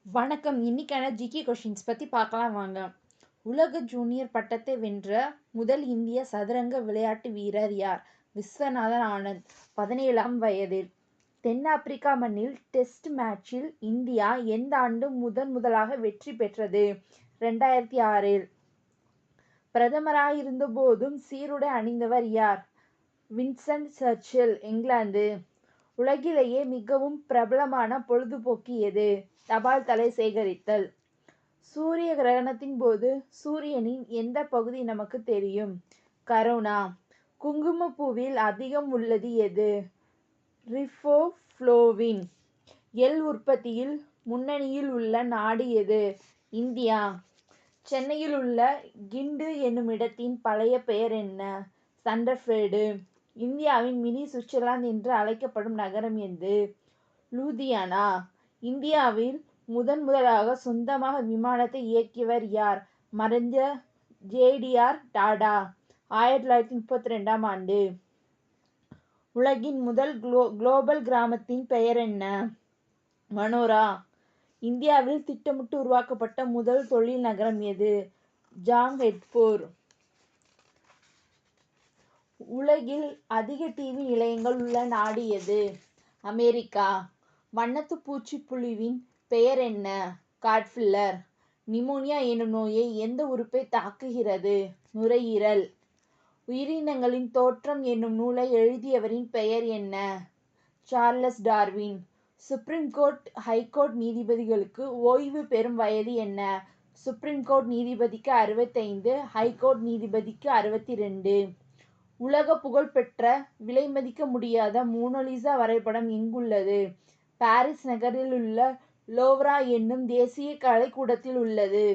வணக்கம். இன்னைக்கான GK questions பத்தி பார்க்கலாம் வாங்க. உலக ஜூனியர் பட்டத்தை வென்ற முதல் இந்திய சதுரங்க விளையாட்டு வீரர் யார்? விஸ்வநாதன் ஆனந்த். 17ஆம் வயதில். தென்னாப்பிரிக்கா மண்ணில் டெஸ்ட் மேட்சில் இந்தியா எந்த ஆண்டு முதலாக வெற்றி பெற்றது? 2006இல். பிரதமராயிருந்த போதும் சீருடை அணிந்தவர் யார்? Winston Churchill, England. உலகிலேயே மிகவும் பிரபலமான பொழுதுபோக்கு எது? தபால் தலை சேகரித்தல். சூரிய கிரகணத்தின் போது சூரியனின் எந்த பகுதி நமக்கு தெரியும்? கரோனா. குங்குமப்பூவில் அதிகம் உள்ளது எது? ரிபோஃப்ளோவின். எள் உற்பத்தியில் முன்னணியில் உள்ள நாடு எது? இந்தியா. சென்னையில் உள்ள கிண்டு என்னும் இடத்தின் பழைய பெயர் என்ன? சண்டர்ஃபீல்டு. இந்தியாவின் மினி சுவிட்சர்லாந்து என்று அழைக்கப்படும் நகரம் எது? லூதியானா. இந்தியாவில் முதலாக சொந்தமாக விமானத்தை இயக்கியவர் யார்? மறைந்த ஜே.டி.ஆர். டாடா. 1932ஆம் ஆண்டு. உலகின் முதல் குளோபல் கிராமத்தின் பெயர் என்ன? மனோரா. இந்தியாவில் திட்டமிட்டு உருவாக்கப்பட்ட முதல் தொழில் நகரம் எது? ஜாம்ஷெட்பூர். உலகில் அதிக டிவி நிலையங்கள் உள்ள நாடு எது? அமெரிக்கா. வண்ணத்து பூச்சி புழுவின் பெயர் என்ன? காட்ஃபில்லர். நிமோனியா எனும் நோயை எந்த உறுப்பை தாக்குகிறது? நுரையீரல். உயிரினங்களின் தோற்றம் என்னும் நூலை எழுதியவரின் பெயர் என்ன? Charles Darwin. Supreme court high court நீதிபதிகளுக்கு ஓய்வு பெறும் வயது என்ன? சுப்ரீம் கோர்ட் நீதிபதிக்கு 65, ஹைகோர்ட் நீதிபதிக்கு 62. உலக புகழ்பெற்ற விலை மதிக்க முடியாத மோனாலிசா வரைபடம் எங்குள்ளது? பாரிஸ் நகரில் உள்ள லோவ்ரா என்னும் தேசிய கலைக்கூடத்தில் உள்ளது.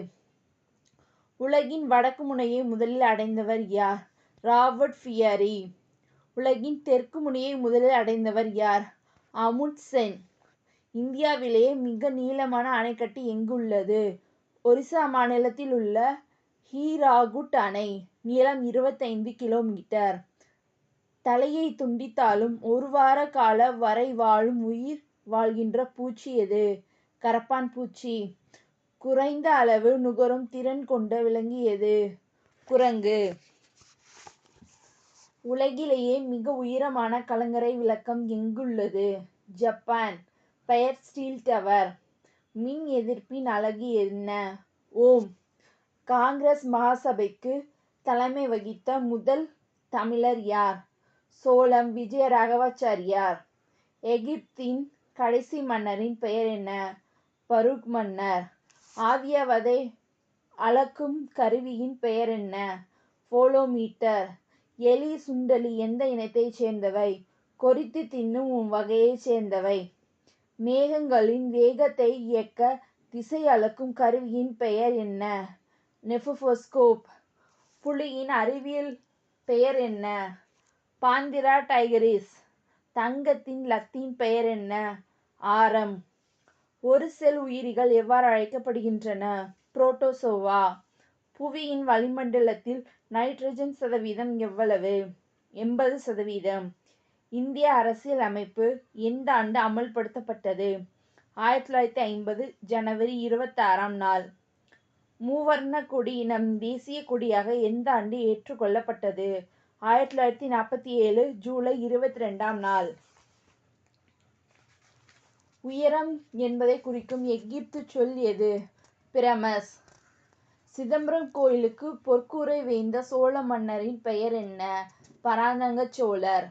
உலகின் வடக்கு முனையை முதலில் அடைந்தவர் யார்? Robert fiery. உலகின் தெற்கு முனையை முதலில் அடைந்தவர் யார்? அமுண்ட்சென். இந்தியாவிலேயே மிக நீளமான அணைக்கட்டு எங்குள்ளது? ஒரிசா மாநிலத்தில் உள்ள ஹீராகுட் அணை. நீளம் 25 கிலோமீட்டர். தலையை துண்டித்தாலும் ஒரு வார கால வரை வாழும் உயிர் வாழ்கின்ற பூச்சி எது? கரப்பான் பூச்சி. குறைந்த அளவு நுகரும் திறன் கொண்ட விலங்கு எது? குரங்கு. உலகிலேயே மிக உயரமான கலங்கரை விளக்கம் எங்குள்ளது? ஜப்பான். பெயர் ஸ்டீல் டவர். மின் எதிர்ப்பின் அலகு என்ன? ஓம். காங்கிரஸ் மகாசபைக்கு தலைமை வகித்த முதல் தமிழர் யார்? சோளம் விஜயராகவாச்சாரியார். எகிப்தின் கடைசி மன்னரின் பெயர் என்ன? பரூக் மன்னர். ஆவியாவதை அளக்கும் கருவியின் பெயர் என்ன? போலோமீட்டர். எலி சுண்டெலி எந்த இனத்தைச் சேர்ந்தவை? கொறித்து தின்னும் வகையைச் சேர்ந்தவை. மேகங்களின் வேகத்தை இயக்க திசை அளக்கும் கருவியின் பெயர் என்ன? நெஃபோஸ்கோப். புலியின் அறிவியல் பெயர் என்ன? பாந்திரா டைகரிஸ். தங்கத்தின் லத்தீன் பெயர் என்ன? ஆரம். ஒரு செல் உயிரிகள் எவ்வாறு அழைக்கப்படுகின்றன? புரோட்டோசோவா. புவியின் வளிமண்டலத்தில் நைட்ரஜன் சதவீதம் எவ்வளவு? 80%. இந்திய அரசியல் அமைப்பு எந்த ஆண்டு அமல்படுத்தப்பட்டது? 1950 ஜனவரி 26ஆம் நாள். மூவர்ண கொடி நம் தேசிய கொடியாக எந்த ஆண்டு ஏற்றுக்கொள்ளப்பட்டது? 1947 ஜூலை 22ஆம் நாள். உயரம் என்பதை குறிக்கும் எகிப்து சொல் எது? பிரமஸ். சிதம்பரம் கோயிலுக்கு பொற்கூரை வேய்ந்த சோழ மன்னரின் பெயர் என்ன? பராந்தக சோழர்.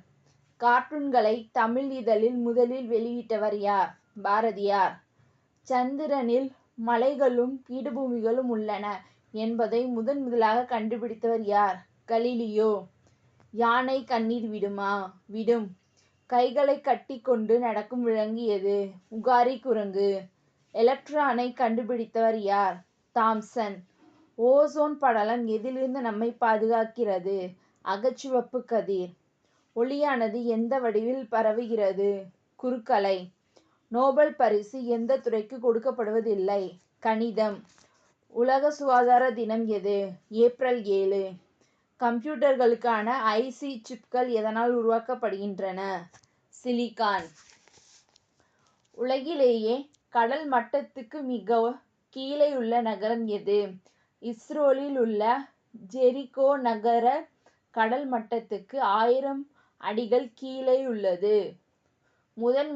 கார்ட்டூன்களை தமிழ் இதழில் முதலில் வெளியிட்டவர் யார்? பாரதியார். சந்திரனில் மலைகளும் பீடபூமிகளும் உள்ளன என்பதை முதலாக கண்டுபிடித்தவர் யார்? கலீலியோ. யானை கண்ணீர் விடுமா? விடும். கைகளை கட்டி கொண்டு நடக்கும் விலங்கு எது? உகாரி குரங்கு. எலக்ட்ரானை கண்டுபிடித்தவர் யார்? தாம்சன். ஓசோன் படலம் எதிலிருந்து நம்மை பாதுகாக்கிறது? அகச்சிவப்பு கதிர். ஒளியானது எந்த வடிவில் பரவுகிறது? குறுக்கலை. நோபல் பரிசு எந்த துறைக்கு கொடுக்கப்படுவதில்லை? கணிதம். உலக சுகாதார தினம் எது? ஏப்ரல் 7. கம்ப்யூட்டர்களுக்கான ஐசி சிப்கள் எதனால் உருவாக்கப்படுகின்றன? சிலிகான். உலகிலேயே கடல் மட்டத்துக்கு மிக கீழேயுள்ள நகரம் எது? இஸ்ரேலில் உள்ள ஜெரிகோ நகர கடல் மட்டத்துக்கு 1000 அடிகள் கீழேயுள்ளது.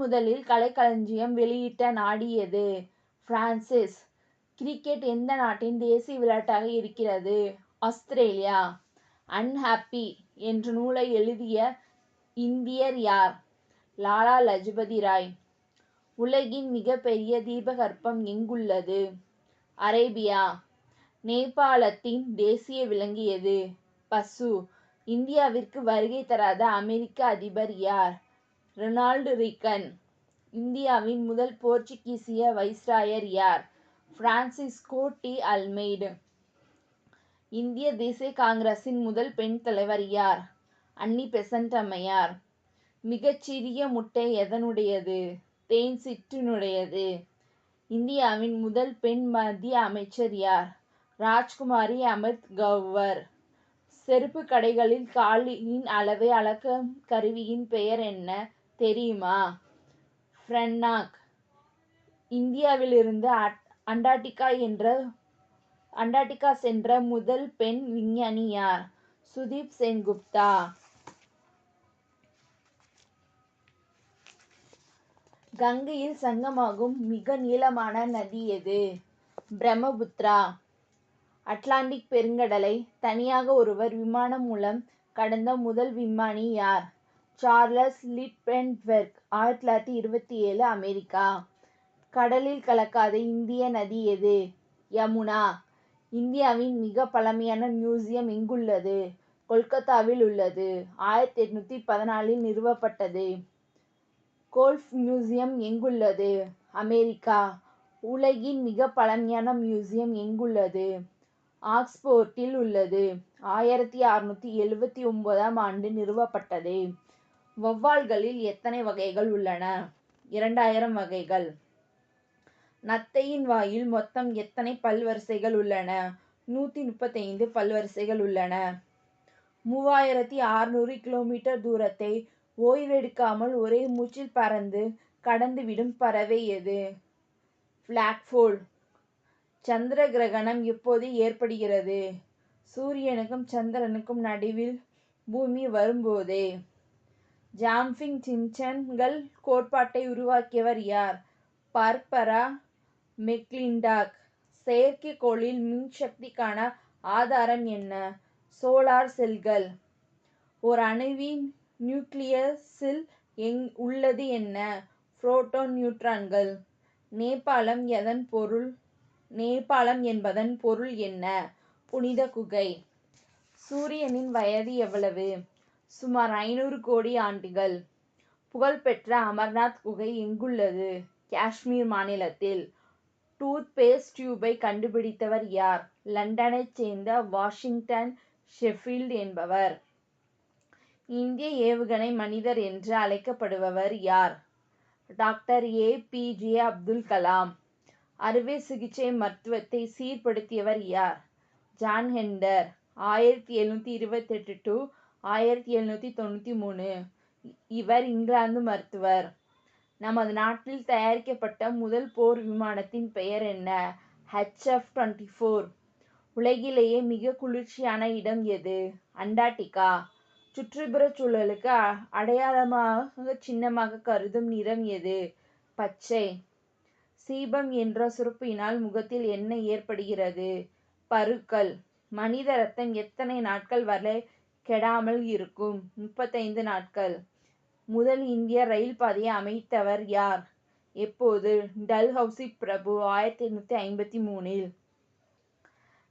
முதலில் கலைக்களஞ்சியம் வெளியிட்ட நாடு எது? பிரான்ஸ். கிரிக்கெட் எந்த நாட்டின் தேசிய விளையாட்டாக இருக்கிறது? ஆஸ்திரேலியா. அன்ஹாப்பி என்ற நூலை எழுதிய இந்தியர் யார்? லாலா லஜபதி ராய். உலகின் மிகப்பெரிய தீபகற்பம் எங்குள்ளது? அரேபியா. நேபாளத்தின் தேசிய விலங்கு எது? பசு. இந்தியாவிற்கு வருகை தராத அமெரிக்க அதிபர் யார்? Ronald Reagan. இந்தியாவின் முதல் போர்ச்சுகீசிய வைஸ்ராயர் யார்? Francisco de Almeida. இந்திய தேசிய காங்கிரசின் முதல் பெண் தலைவர் யார்? அன்னி பெசன்ட் அம்மையார். மிகச்சிறிய முட்டை எதனுடையது? தேன் சிற்றினுடையது. இந்தியாவின் முதல் பெண் மத்திய அமைச்சர் யார்? ராஜ்குமாரி அமிர்த் கௌர். செருப்பு கடைகளில் காலின் அளவை அளக்கும் கருவியின் பெயர் என்ன தெரியுமா? ஃப்ரென்னாக். இந்தியாவிலிருந்து அண்டார்டிகா சென்ற முதல் பெண் விஞ்ஞானி யார்? சுதீப் சென்குப்தா. கங்கையில் சங்கமாகும் மிக நீளமான நதி எது? பிரம்மபுத்திரா. அட்லாண்டிக் பெருங்கடலை தனியாக ஒருவர் விமானம் மூலம் கடந்த முதல் விமானி யார்? Charles Lindbergh. 1927 அமெரிக்கா. கடலில் கலக்காத இந்திய நதி எது? யமுனா. இந்தியாவின் மிக பழமையான மியூசியம் எங்குள்ளது? கொல்கத்தாவில் உள்ளது. 1814 நிறுவப்பட்டது. கோல்ஃப் மியூசியம் எங்குள்ளது? அமெரிக்கா. உலகின் மிக பழமையான மியூசியம் எங்குள்ளது? ஆக்ஸ்போர்டில் உள்ளது. 1679 ஆண்டு நிறுவப்பட்டது. வௌவால்களில் எத்தனை வகைகள் உள்ளன? 2000 வகைகள். நத்தையின் வாயில் மொத்தம் எத்தனை பல்வரிசைகள் உள்ளன? 135 பல்வரிசைகள் உள்ளன. 3600 கிலோமீட்டர் தூரத்தை ஓய்வெடுக்காமல் ஒரே மூச்சில் பறந்து கடந்துவிடும் பறவை எது? பிளாக்போல். சந்திர கிரகணம் எப்போது ஏற்படுகிறது? சூரியனுக்கும் சந்திரனுக்கும் நடுவில் பூமி வரும்போதே. ஜம்பிங் சிம்சன்கள் கோட்பாட்டை உருவாக்கியவர் யார்? பார்பரா மெக்லிண்டாக். செயற்கைக்கோளில் மின்சக்திக்கான ஆதாரம் என்ன? சோலார் செல்கள். ஓர் அணுவின் நியூக்ளியஸில் உள்ளது என்ன? புரோட்டான் நியூட்ரான்கள். நேபாளம் என்பதன் பொருள் என்ன? புனித குகை. சூரியனின் வயது எவ்வளவு? சுமார் 500 கோடி ஆண்டுகள். புகழ்பெற்ற அமர்நாத் குகை எங்குள்ளது? காஷ்மீர் மாநிலத்தில். டூத் பேஸ்ட் டியூபை கண்டுபிடித்தவர் யார்? லண்டனைச் சேர்ந்த வாஷிங்டன் ஷெஃபீல்ட் என்பவர். இந்திய ஏவுகணை மனிதர் என்று அழைக்கப்படுபவர் யார்? Doctor APJ Abdul Kalam. அறுவை சிகிச்சை மருத்துவத்தை சீர்படுத்தியவர் யார்? ஜான் ஹெண்டர். 1728 to 1793. இவர் இங்கிலாந்து மருத்துவர். நமது நாட்டில் தயாரிக்கப்பட்ட முதல் போர் விமானத்தின் பெயர் என்ன? HF-24. உலகிலேயே மிக குளிர்ச்சியான இடம் எது? அண்டார்டிகா. சுற்றுப்புறச் சூழலுக்கு அடையாளமாக சின்னமாக கருதும் நிறம் எது? பச்சை. சீபம் என்ற சுரப்பியினால் முகத்தில் என்ன ஏற்படுகிறது? பருக்கள். மனித இரத்தம் எத்தனை நாட்கள் வரை கெடாமல் இருக்கும்? 35 நாட்கள். முதல் இந்திய ரயில் பாதையை அமைத்தவர் யார்? எப்போது? டல்ஹவுசி பிரபு. 1853.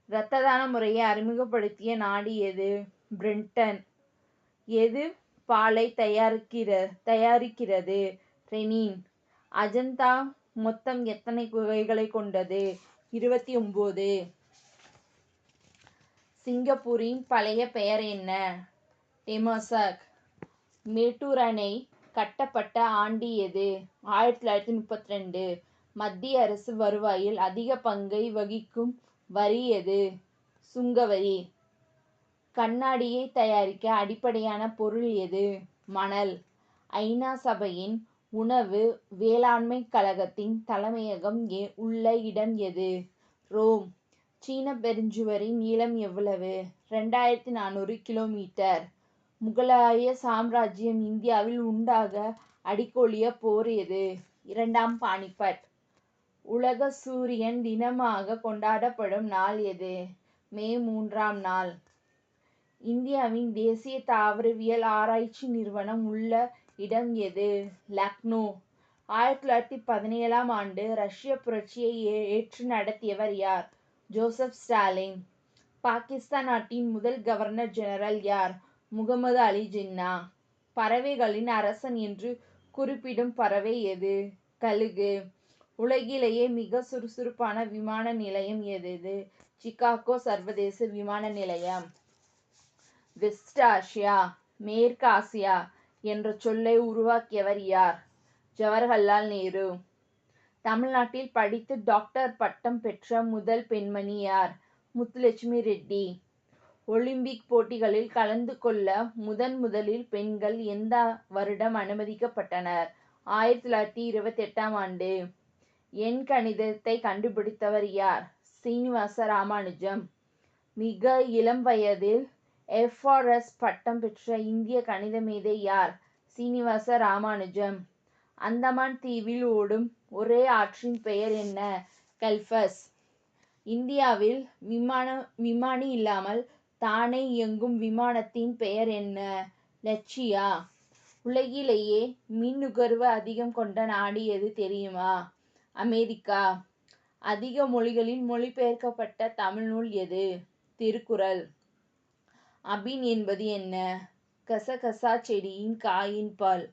இரத்த தான முறையை அறிமுகப்படுத்திய நாடு எது? பிரிட்டன். எது பாலை தயாரிக்கிறது? ரெனின். அஜந்தா மொத்தம் எத்தனை குகைகளை கொண்டது? 29. சிங்கப்பூரின் பழைய பெயர் என்ன? டெமாசக். மேட்டூர் அணை கட்டப்பட்ட ஆண்டு எது? 1932. மத்திய அரசு வருவாயில் அதிக பங்கை வகிக்கும் வரி எது? சுங்கவரி. கண்ணாடியை தயாரிக்க அடிப்படையான பொருள் எது? மணல். ஐநா சபையின் உணவு வேளாண்மை கழகத்தின் தலைமையகம் உள்ள இடம் எது? ரோம். சீன பெருஞ்சுவரின் நீளம் எவ்வளவு? 2400 கிலோமீட்டர். முகலாய சாம்ராஜ்யம் இந்தியாவில் உண்டாக அடிக்கோலிய போர் எது? இரண்டாம் பானிபட். உலக சூரியன் தினமாக கொண்டாடப்படும் நாள் எது? மே 3ஆம் நாள். இந்தியாவின் தேசிய தாவரவியல் ஆராய்ச்சி நிறுவனம் உள்ள இடம் எது? லக்னோ. 1917ஆம் ஆண்டு ரஷ்ய புரட்சியை ஏற்று நடத்தியவர் யார்? Joseph Stalin. பாகிஸ்தான் நாட்டின் முதல் கவர்னர் ஜெனரல் யார்? முகமது அலி ஜின்னா. பறவைகளின் அரசன் என்று குறிப்பிடும் பறவை எது? கழுகு. உலகிலேயே மிக சுறுசுறுப்பான விமான நிலையம் எது? சிகாகோ சர்வதேச விமான நிலையம். வெஸ்ட் ஆசியா மேற்கு ஆசியா என்ற சொல்லை உருவாக்கியவர் யார்? ஜவஹர்லால் நேரு. தமிழ்நாட்டில் படித்து டாக்டர் பட்டம் பெற்ற முதல் பெண்மணி யார்? முத்துலட்சுமி ரெட்டி. ஒலிம்பிக் போட்டிகளில் கலந்து கொள்ள முதலில் பெண்கள் எந்த வருடம் அனுமதிக்கப்பட்டனர்? 1928ஆம் ஆண்டு. எண் கணிதத்தை கண்டுபிடித்தவர் யார்? சீனிவாச ராமானுஜம். மிக இளம் வயதில் எஃப்ஆர்எஸ் பட்டம் பெற்ற இந்திய கணித மேதை யார்? சீனிவாச ராமானுஜம். அந்தமான் தீவில் ஓடும் ஒரே ஆற்றின் பெயர் என்ன? கல்பஸ். இந்தியாவில் விமானி இல்லாமல் தானே இயங்கும் விமானத்தின் பெயர் என்ன? லட்சியா. உலகிலேயே மின் நுகர்வு அதிகம் கொண்ட நாடு எது தெரியுமா? அமெரிக்கா. அதிக மொழிகளில் மொழிபெயர்க்கப்பட்ட தமிழ் நூல் எது? திருக்குறள். அபின் என்பது என்ன? கசகசா செடியின் காயின் பால்.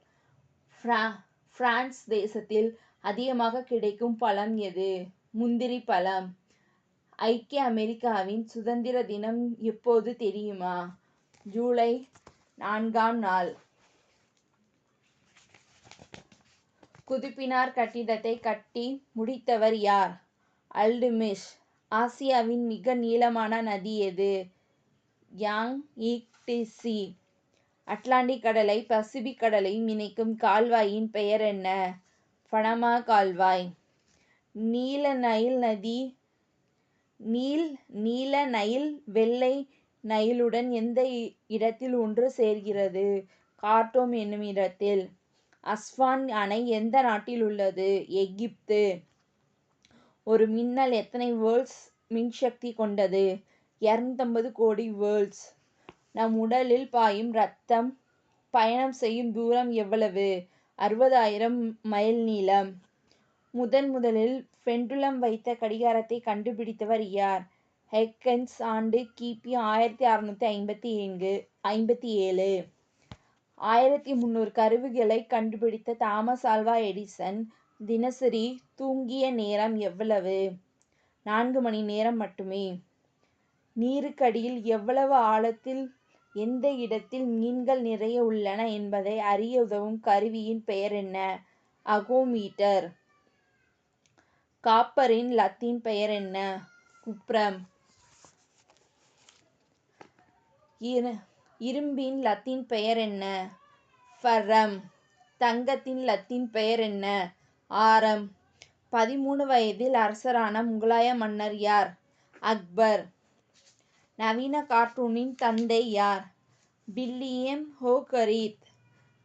பிரான்ஸ் தேசத்தில் அதிகமாக கிடைக்கும் பழம் எது? முந்திரி பழம். ஐக்கிய அமெரிக்காவின் சுதந்திர தினம் எப்போது தெரியுமா? ஜூலை 4ஆம் நாள். குதுப்பினார் கட்டிடத்தை கட்டி முடித்தவர் யார்? அல்டுமிஷ். ஆசியாவின் மிக நீளமான நதி எது? யாங்டிசி. அட்லாண்டிக் கடலை பசிபிக் கடலையும் இணைக்கும் கால்வாயின் பெயர் என்ன? பனமா கால்வாய். நீல நைல் வெள்ளை நைலுடன் எந்த இடத்தில் ஒன்று சேர்கிறது? கார்ட்டூம் என்னும் இடத்தில். அஸ்வான் அணை எந்த நாட்டில் உள்ளது? எகிப்து. ஒரு மின்னல் எத்தனை வோல்ட்ஸ் மின்சக்தி கொண்டது? 250 கோடி வோல்ட்ஸ். நம் உடலில் பாயும் இரத்தம் பயணம் செய்யும் தூரம் எவ்வளவு? 60,000 மைல் நீளம். முதலில் பெண்டுலம் வைத்த கடிகாரத்தை கண்டுபிடித்தவர் யார்? ஹெக்கன்ஸ். ஆண்டு கிபி 1657. 1300 கருவிகளை கண்டுபிடித்த தாமஸ் ஆல்வா எடிசன் தினசரி தூங்கிய நேரம் எவ்வளவு? 4 மணி நேரம் மட்டுமே. நீருக்கடியில் எவ்வளவு ஆழத்தில் எந்த இடத்தில் மீன்கள் நிறைய உள்ளன என்பதை அறிய உதவும் கருவியின் பெயர் என்ன? அகோமீட்டர். காப்பரின் லத்தீன் பெயர் என்ன? குப்ரம். இரும்பின் லத்தீன் பெயர் என்ன? ஃபெர்ரம். தங்கத்தின் லத்தீன் பெயர் என்ன? ஆரம். 13 வயதில் அரசரான முகலாய மன்னர் யார்? அக்பர். நவீன கார்ட்டூனின் தந்தை யார்? வில்லியம் ஹோகரித்.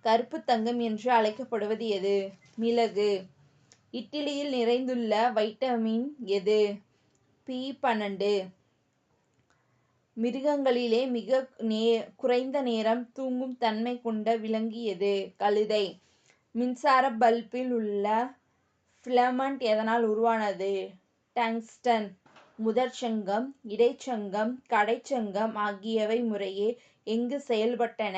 கருப்பு தங்கம் என்று அழைக்கப்படுவது எது? மிளகு. இட்லியில் நிறைந்துள்ள வைட்டமின் எது? B12. மிருகங்களிலே மிக குறைந்த நேரம் தூங்கும் தன்மை கொண்ட விலங்கு எது? கழுதை. மின்சார பல்பில் உள்ள ஃபிலமெண்ட் எதனால் உருவானது? டங்ஸ்டன். முதற்சங்கம் இடைச்சங்கம் கடைச்சங்கம் ஆகியவை முறையே எங்கு செயல்பட்டன?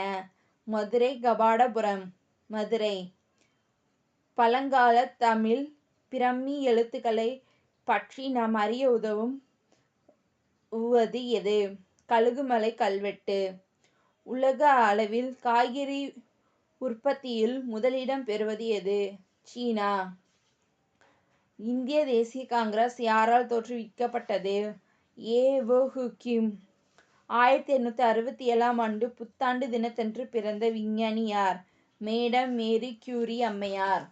மதுரை கபாடபுரம். மதுரை. பழங்கால தமிழ் பிறமி எழுத்துக்களை பற்றி நாம் அறிய உதவுவது எது? கழுகுமலை கல்வெட்டு. உலக அளவில் காய்கறி உற்பத்தியில் முதலிடம் பெறுவது எது? சீனா. இந்திய தேசிய காங்கிரஸ் யாரால் தோற்றுவிக்கப்பட்டது? ஏ.வோ. ஹுக்கிம். 1867ஆம் ஆண்டு புத்தாண்டு தினத்தன்று பிறந்த விஞ்ஞானி யார்? மேடம் மேரி கியூரி அம்மையார்.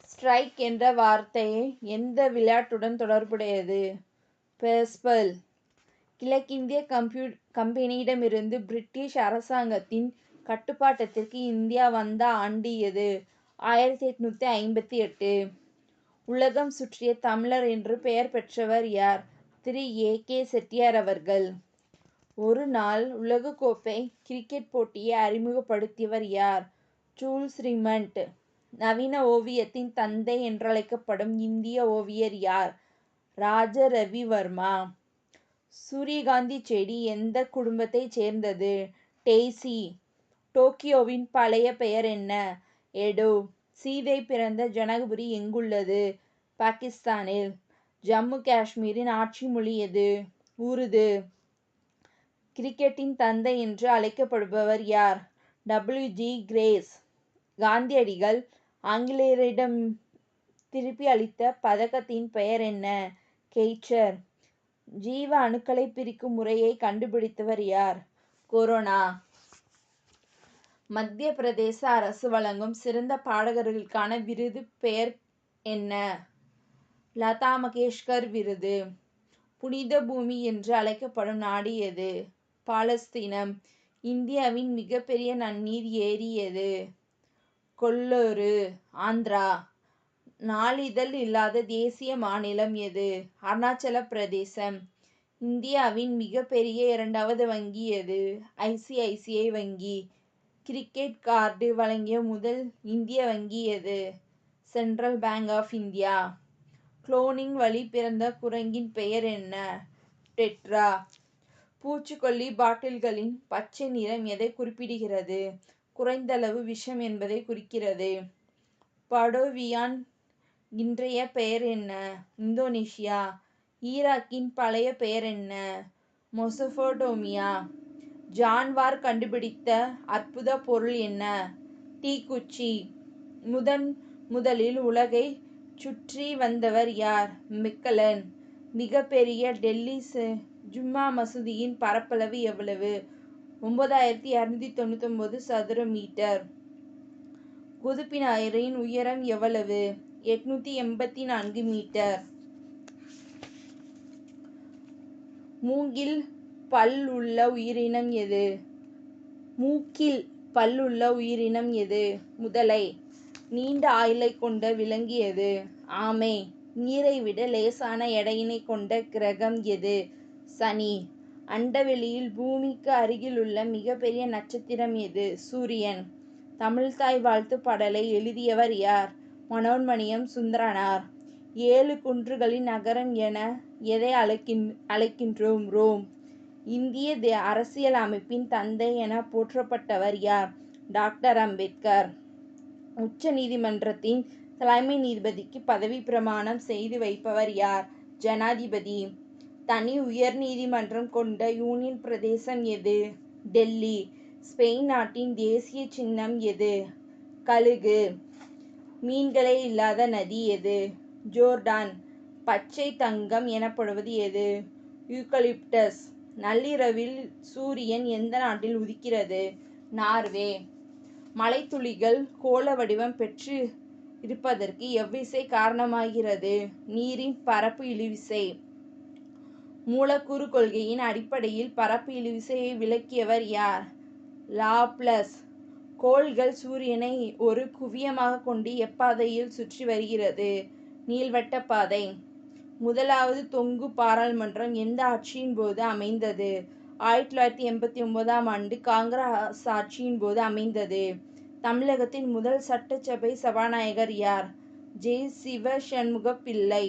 ஸ்ட்ரைக் என்ற வார்த்தை எந்த விளையாட்டுடன் தொடர்புடையது? பேஸ்பால். கிழக்கிந்திய கம்பெனியிடமிருந்து பிரிட்டிஷ் அரசாங்கத்தின் கட்டுப்பாட்டிற்கு இந்தியா வந்த ஆண்டு எது? 1858. உலகம் சுற்றிய தமிழர் என்று பெயர் பெற்றவர் யார்? திரு ஏ. கே. செட்டியார் அவர்கள். ஒரு நாள் உலகக்கோப்பை கிரிக்கெட் போட்டியை அறிமுகப்படுத்தியவர் யார்? Jules Rimet. நவீன ஓவியத்தின் தந்தை என்றழைக்கப்படும் இந்திய ஓவியர் யார்? ராஜ ரவி வர்மா. சூரியகாந்தி செடி எந்த குடும்பத்தைச் சேர்ந்தது? டெய்சி. டோக்கியோவின் பழைய பெயர் என்ன? எடோ. சீதை பிறந்த ஜனகபுரி எங்குள்ளது? பாகிஸ்தானில். ஜம்மு காஷ்மீரின் ஆட்சி மொழி எது? உருது. கிரிக்கெட்டின் தந்தை என்று அழைக்கப்படுபவர் யார்? டபிள்யூ.ஜி. கிரேஸ். காந்தியடிகள் ஆங்கிலேயரிடம் திருப்பி அளித்த பதக்கத்தின் பெயர் என்ன? கெய்ச்சர். ஜீவ அணுக்களை பிரிக்கும் முறையை கண்டுபிடித்தவர் யார்? கொரோனா. மத்திய பிரதேச அரசு வழங்கும் சிறந்த பாடகர்களுக்கான விருது பெயர் என்ன? லதா மங்கேஷ்கர் விருது. புனித பூமி என்று அழைக்கப்படும் நாடு எது? பாலஸ்தீனம். இந்தியாவின் மிகப்பெரிய நன்னீர் ஏரி எது? கொல்லூரு, ஆந்திரா. நாளிதழ் இல்லாத தேசிய மாநிலம் எது? அருணாச்சல பிரதேசம். இந்தியாவின் மிகப்பெரிய இரண்டாவது வங்கி எது? ஐ.சி.ஐ.சி.ஐ. வங்கி. கிரெடிட் கார்டு வழங்கிய முதல் இந்திய வங்கி எது? Central bank of India. Cloning வழி பிறந்த குரங்கின் பெயர் என்ன? டெட்ரா. பூச்சிக்கொல்லி பாட்டில்களின் பச்சை நிறம் எதை குறிப்பிடுகிறது? குறைந்தளவு விஷம் என்பதை குறிக்கிறது. படோவியான் இன்றைய பெயர் என்ன? இந்தோனேசியா. ஈராக்கின் பழைய பெயர் என்ன? மெசொப்பொட்டேமியா. ஜான் வார் கண்டுபிடித்த அற்புத பொருள் என்ன? தீக்குச்சி. முதலில் உலகை சுற்றி வந்தவர் யார்? மெக்கல்லன். மிகப்பெரிய டெல்லி ஜும்மா மசூதியின் பரப்பளவு எவ்வளவு? 9299 சதுர மீட்டர். குதுப்பினாரின் உயரம் எவ்வளவு? 884 மீட்டர். மூங்கில் பல் உள்ள உயிரினம் எது? மூக்கில் பல் உள்ள உயிரினம் எது? முதலை. நீண்ட ஆயுளை கொண்ட விலங்கு எது? ஆமை. நீரை விட லேசான எடையினை கொண்ட கிரகம் எது? சனி. அண்டவெளியில் பூமிக்கு அருகிலுள்ள மிகப்பெரிய நட்சத்திரம் எது? சூரியன். தமிழ்த்தாய் வாழ்த்து பாடலை எழுதியவர் யார்? மனோன்மணியம் சுந்தரனார். 7 குன்றுகளின் நகரம் என எதை அழைக்கின்றோம்? ரோம். இந்திய அரசியல் அமைப்பின் தந்தை என போற்றப்பட்டவர் யார்? டாக்டர் அம்பேத்கர். உச்ச நீதிமன்றத்தின் தலைமை நீதிபதிக்கு பதவி பிரமாணம் செய்து வைப்பவர் யார்? ஜனாதிபதி. தனி உயர் நீதிமன்றம் கொண்ட யூனியன் பிரதேசம் எது? டெல்லி. ஸ்பெயின் நாட்டின் தேசிய சின்னம் எது? கழுகு. மீன்களே இல்லாத நதி எது? ஜோர்டான். பச்சை தங்கம் எனப்படுவது எது? யூக்கலிப்டஸ். நள்ளிரவில் சூரியன் எந்த நாட்டில் உதிக்கிறது? நார்வே. மழைத்துளிகள் கோள வடிவம் பெற்று இருப்பதற்கு எவ்விசை காரணமாகிறது? நீரின் பரப்பு இழுவிசை. மூலக்கூறு கொள்கையின் அடிப்படையில் பரப்பு இழுவிசையை விளக்கியவர் யார்? லாப்லஸ். கோள்கள் சூரியனை ஒரு குவியமாக கொண்டு எப்பாதையில் சுற்றி வருகிறது? நீள்வட்ட பாதை. முதலாவது தொங்கு பாராளுமன்றம் எந்த ஆட்சியின் போது அமைந்தது? 1989 ஆண்டு காங்கிரஸ் ஆட்சியின் போது அமைந்தது. தமிழகத்தின் முதல் சட்டசபை சபாநாயகர் யார்? ஜெ. சிவசண்முகப்பிள்ளை.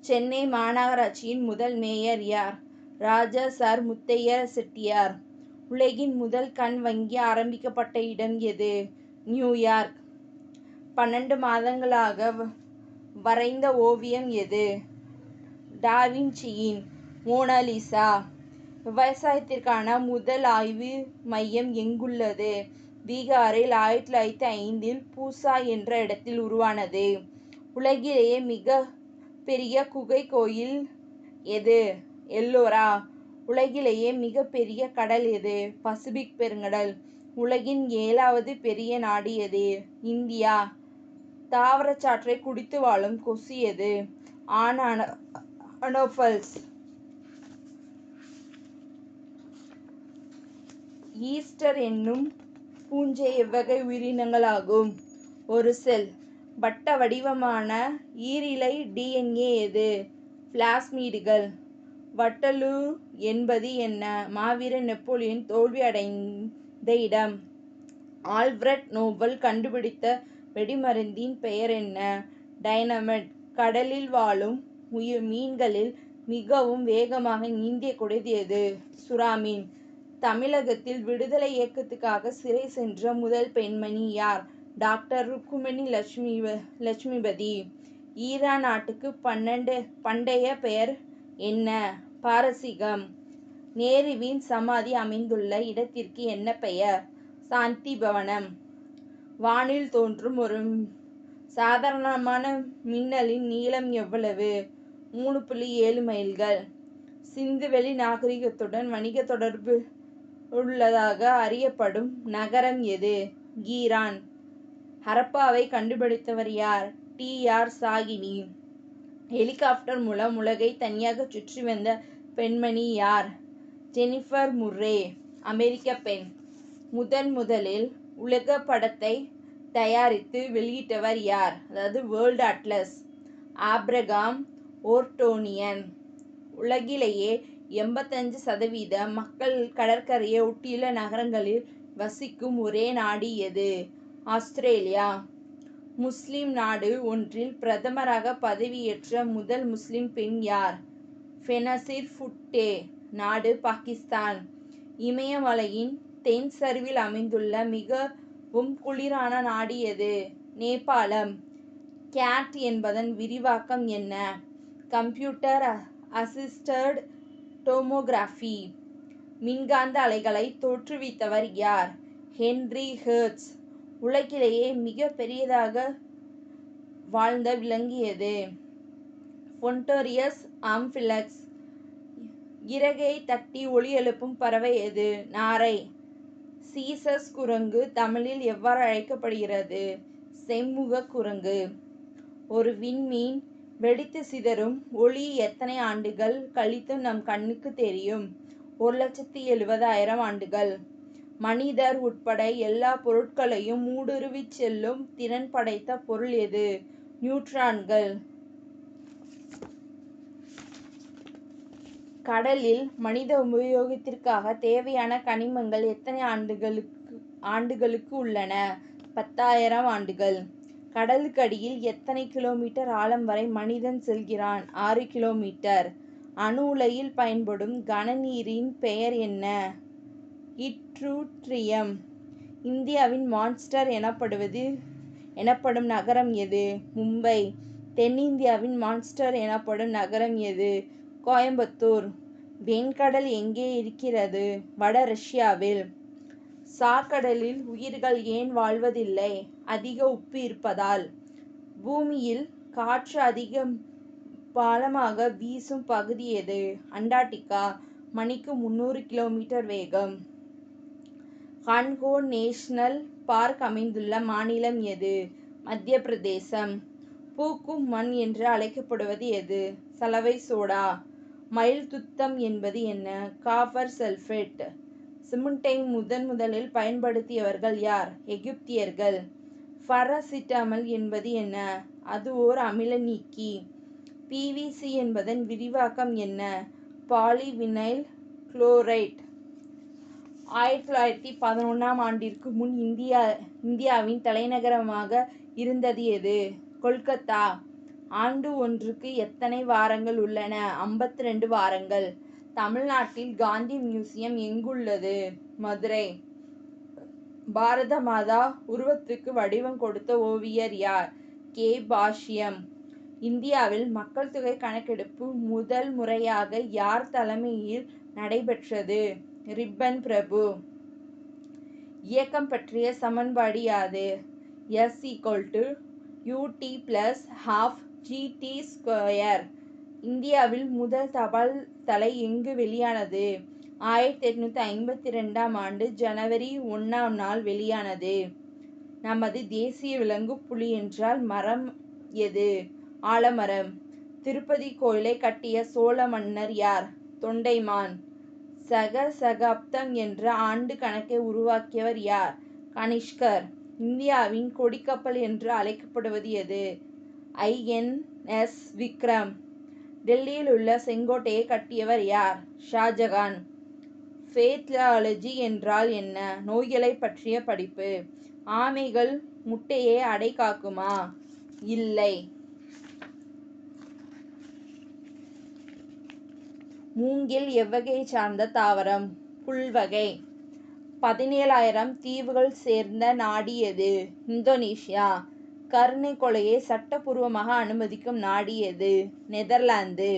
சென்னை மாநகராட்சியின் முதல் மேயர் யார்? ராஜா சார் முத்தையா செட்டியார். உலகின் முதல் கண் வங்கி ஆரம்பிக்கப்பட்ட இடம் எது? நியூயார்க். 12 மாதங்களாக வரைந்த ஓவியம் எது? டாவின்சியின் மோனாலிசா. விவசாயத்திற்கான முதல் ஆய்வு மையம் எங்குள்ளது? பீகாரில். 1905 பூசா என்ற இடத்தில் உருவானது. உலகிலேயே மிக பெரிய குகை கோயில் எது? எல்லோரா. உலகிலேயே மிகப்பெரிய கடல் எது? பசிபிக் பெருங்கடல். உலகின் 7வது பெரிய நாடு எது? இந்தியா. தாவரச்சாற்றை குடித்து வாழும் கொசு எது? அனோஃபல்ஸ். ஈஸ்டர் என்னும் பூஞ்சை எவ்வகை உயிரினங்களாகும்? ஒரு செல். வட்ட வடிவமான ஈரிலை DNA எது? பிளாஸ்மிடுகள். வட்டலூ என்பது என்ன? மாவீரன் நெப்போலியன் தோல்வி அடைந்த இடம். ஆல்ஃபிரட் நோபல் கண்டுபிடித்த வெடிமருந்தின் பெயர் என்ன? டைனமைட். கடலில் வாழும் மீன்களில் மிகவும் வேகமாக நீந்தக்கூடியது எது? சுறாமீன். தமிழகத்தில் விடுதலை இயக்கத்துக்காக சிறை சென்ற முதல் பெண்மணி யார்? டாக்டர் ருக்குமணி லட்சுமிபதி. ஈரான் நாட்டுக்கு பண்டைய பெயர் என்ன? பாரசீகம். நேருவின் சமாதி அமைந்துள்ள இடத்திற்கு என்ன பெயர்? சாந்தி பவனம். வானில் தோன்றும் ஒரு சாதாரணமான மின்னலின் நீளம் எவ்வளவு? 3.7 மைல்கள். சிந்துவெளி நாகரிகத்துடன் வணிக தொடர்பு உள்ளதாக அறியப்படும் நகரம் எது? ஈரான். ஹரப்பாவை கண்டுபிடித்தவர் யார்? TR சாகினி. ஹெலிகாப்டர் மூலம் உலகை தனியாக சுற்றி வந்த பெண்மணி யார்? Jennifer Murray. அமெரிக்க பெண். முதலில் உலக படத்தை தயாரித்து வெளியிட்டவர் யார்? அதாவது வேர்ல்டு அட்லஸ். ஆப்ரகாம் ஓர்டோனியன். உலகிலேயே 85% மக்கள் கடற்கரையை ஒட்டியுள்ள நகரங்களில் வசிக்கும் ஒரே நாடு எது? ஆஸ்திரேலியா. முஸ்லிம் நாடு ஒன்றில் பிரதமராக பதவியேற்ற முதல் முஸ்லிம் பெண் யார்? பெனசீர் புட்டோ. நாடு பாகிஸ்தான். இமயமலையின் தென் சரிவில் அமைந்துள்ள மிகவும் குளிரான நாடு எது? நேபாளம். கேட் என்பதன் விரிவாக்கம் என்ன? Computer assisted tomography. மின்காந்த அலைகளை தோற்றுவித்தவர் யார்? Henry hertz. உலகிலேயே மிக பெரியதாக வாழ்ந்த விலங்கு எது? பொன்டோரியஸ் ஆம்பிளக்ஸ். இறகை தட்டி ஒலி எழுப்பும் பறவை எது? நாரை. சீசஸ் குரங்கு தமிழில் எவ்வாறு அழைக்கப்படுகிறது? செம்முக குரங்கு. ஒரு விண்மீன் வெடித்து சிதறும் ஒளி எத்தனை ஆண்டுகள் கழித்து நம் கண்ணுக்கு தெரியும்? 1,70,000 ஆண்டுகள். மனிதர் உட்பட எல்லா பொருட்களையும் ஊடுருவிச் செல்லும் திறன் படைத்த பொருள் எது? நியூட்ரான்கள். கடலில் மனித உபயோகத்திற்காக தேவையான கனிமங்கள் எத்தனை ஆண்டுகளுக்கு உள்ளன? 10,000 ஆண்டுகள். கடலுக்கடியில் எத்தனை கிலோமீட்டர் ஆழம் வரை மனிதன் செல்கிறான்? 6 கிலோமீட்டர். அணு உலையில் பயன்படும் கனநீரின் பெயர் என்ன? இட்ரூட்ரியம். இந்தியாவின் மான்ஸ்டர் எனப்படும் நகரம் எது? மும்பை. தென்னிந்தியாவின் மான்ஸ்டர் எனப்படும் நகரம் எது? கோயம்புத்தூர். வெண்கடல் எங்கே இருக்கிறது? வட ரஷ்யாவில். சாக்கடலில் உயிர்கள் ஏன் வாழ்வதில்லை? அதிக உப்பு இருப்பதால். பூமியில் காற்று அதிக பாலமாக வீசும் பகுதி எது? அண்டார்டிகா. மணிக்கு 300 கிலோமீட்டர் வேகம். கான்கோ நேஷனல் பார்க் அமைந்துள்ள மாநிலம் எது? மத்திய பிரதேசம். பூக்கும் மண் என்று அழைக்கப்படுவது எது? சலவை சோடா. மயில் துத்தம் என்பது என்ன? Copper sulphate. சிமெண்டை முதலில் பயன்படுத்தியவர்கள் யார்? எகிப்தியர்கள். பாராசிட்டமல் என்பது என்ன? அது ஓர் அமில நீக்கி. PVC என்பதன் விரிவாக்கம் என்ன? Polyvinyl chloride. 1911 ஆண்டிற்கு முன் இந்தியாவின் தலைநகரமாக இருந்தது எது? கொல்கத்தா. ஆண்டு ஒன்றுக்கு எத்தனை வாரங்கள் உள்ளன? 52 வாரங்கள். தமிழ்நாட்டில் காந்தி மியூசியம் எங்குள்ளது? மதுரை. பாரத மாதா உருவத்துக்கு வடிவம் கொடுத்த ஓவியர் யார்? கே. பாஷ்யம். இந்தியாவில் மக்கள் தொகை கணக்கெடுப்பு முதல் முறையாக யார் தலைமையில் நடைபெற்றது? ரிப்பன் பிரபு. இயக்கம் பற்றிய சமன்பாடு யாது? S = ut + 12 gt². இந்தியாவில் முதல் தபால் தலை எங்கு வெளியானது? 1852ஆம் ஆண்டு ஜனவரி 1ஆம் நாள் வெளியானது. நமது தேசிய விலங்கு புலி என்றால் மரம் எது? ஆலமரம். திருப்பதி கோயிலை கட்டிய சோழ மன்னர் யார்? தொண்டைமான். சகசகாப்தம் என்ற ஆண்டு கணக்கை உருவாக்கியவர் யார்? கனிஷ்கர். இந்தியாவின் கொடிக்கப்பல் என்று அழைக்கப்படுவது எது? INS விக்ரம். டெல்லியில் உள்ள செங்கோட்டையை கட்டியவர் யார்? ஷாஜகான். பேத்தியாலஜி என்றால் என்ன? நோய்களை பற்றிய படிப்பு. ஆமைகள் முட்டையை அடை காக்குமா? இல்லை. மூங்கில் எவ்வகையை சார்ந்த தாவரம்? புல்வகை. 17,000 தீவுகள் சேர்ந்த நாடு எது? இந்தோனேஷியா. கருணை கொலையை சட்டபூர்வமாக அனுமதிக்கும் நாடு எது? நெதர்லாந்து.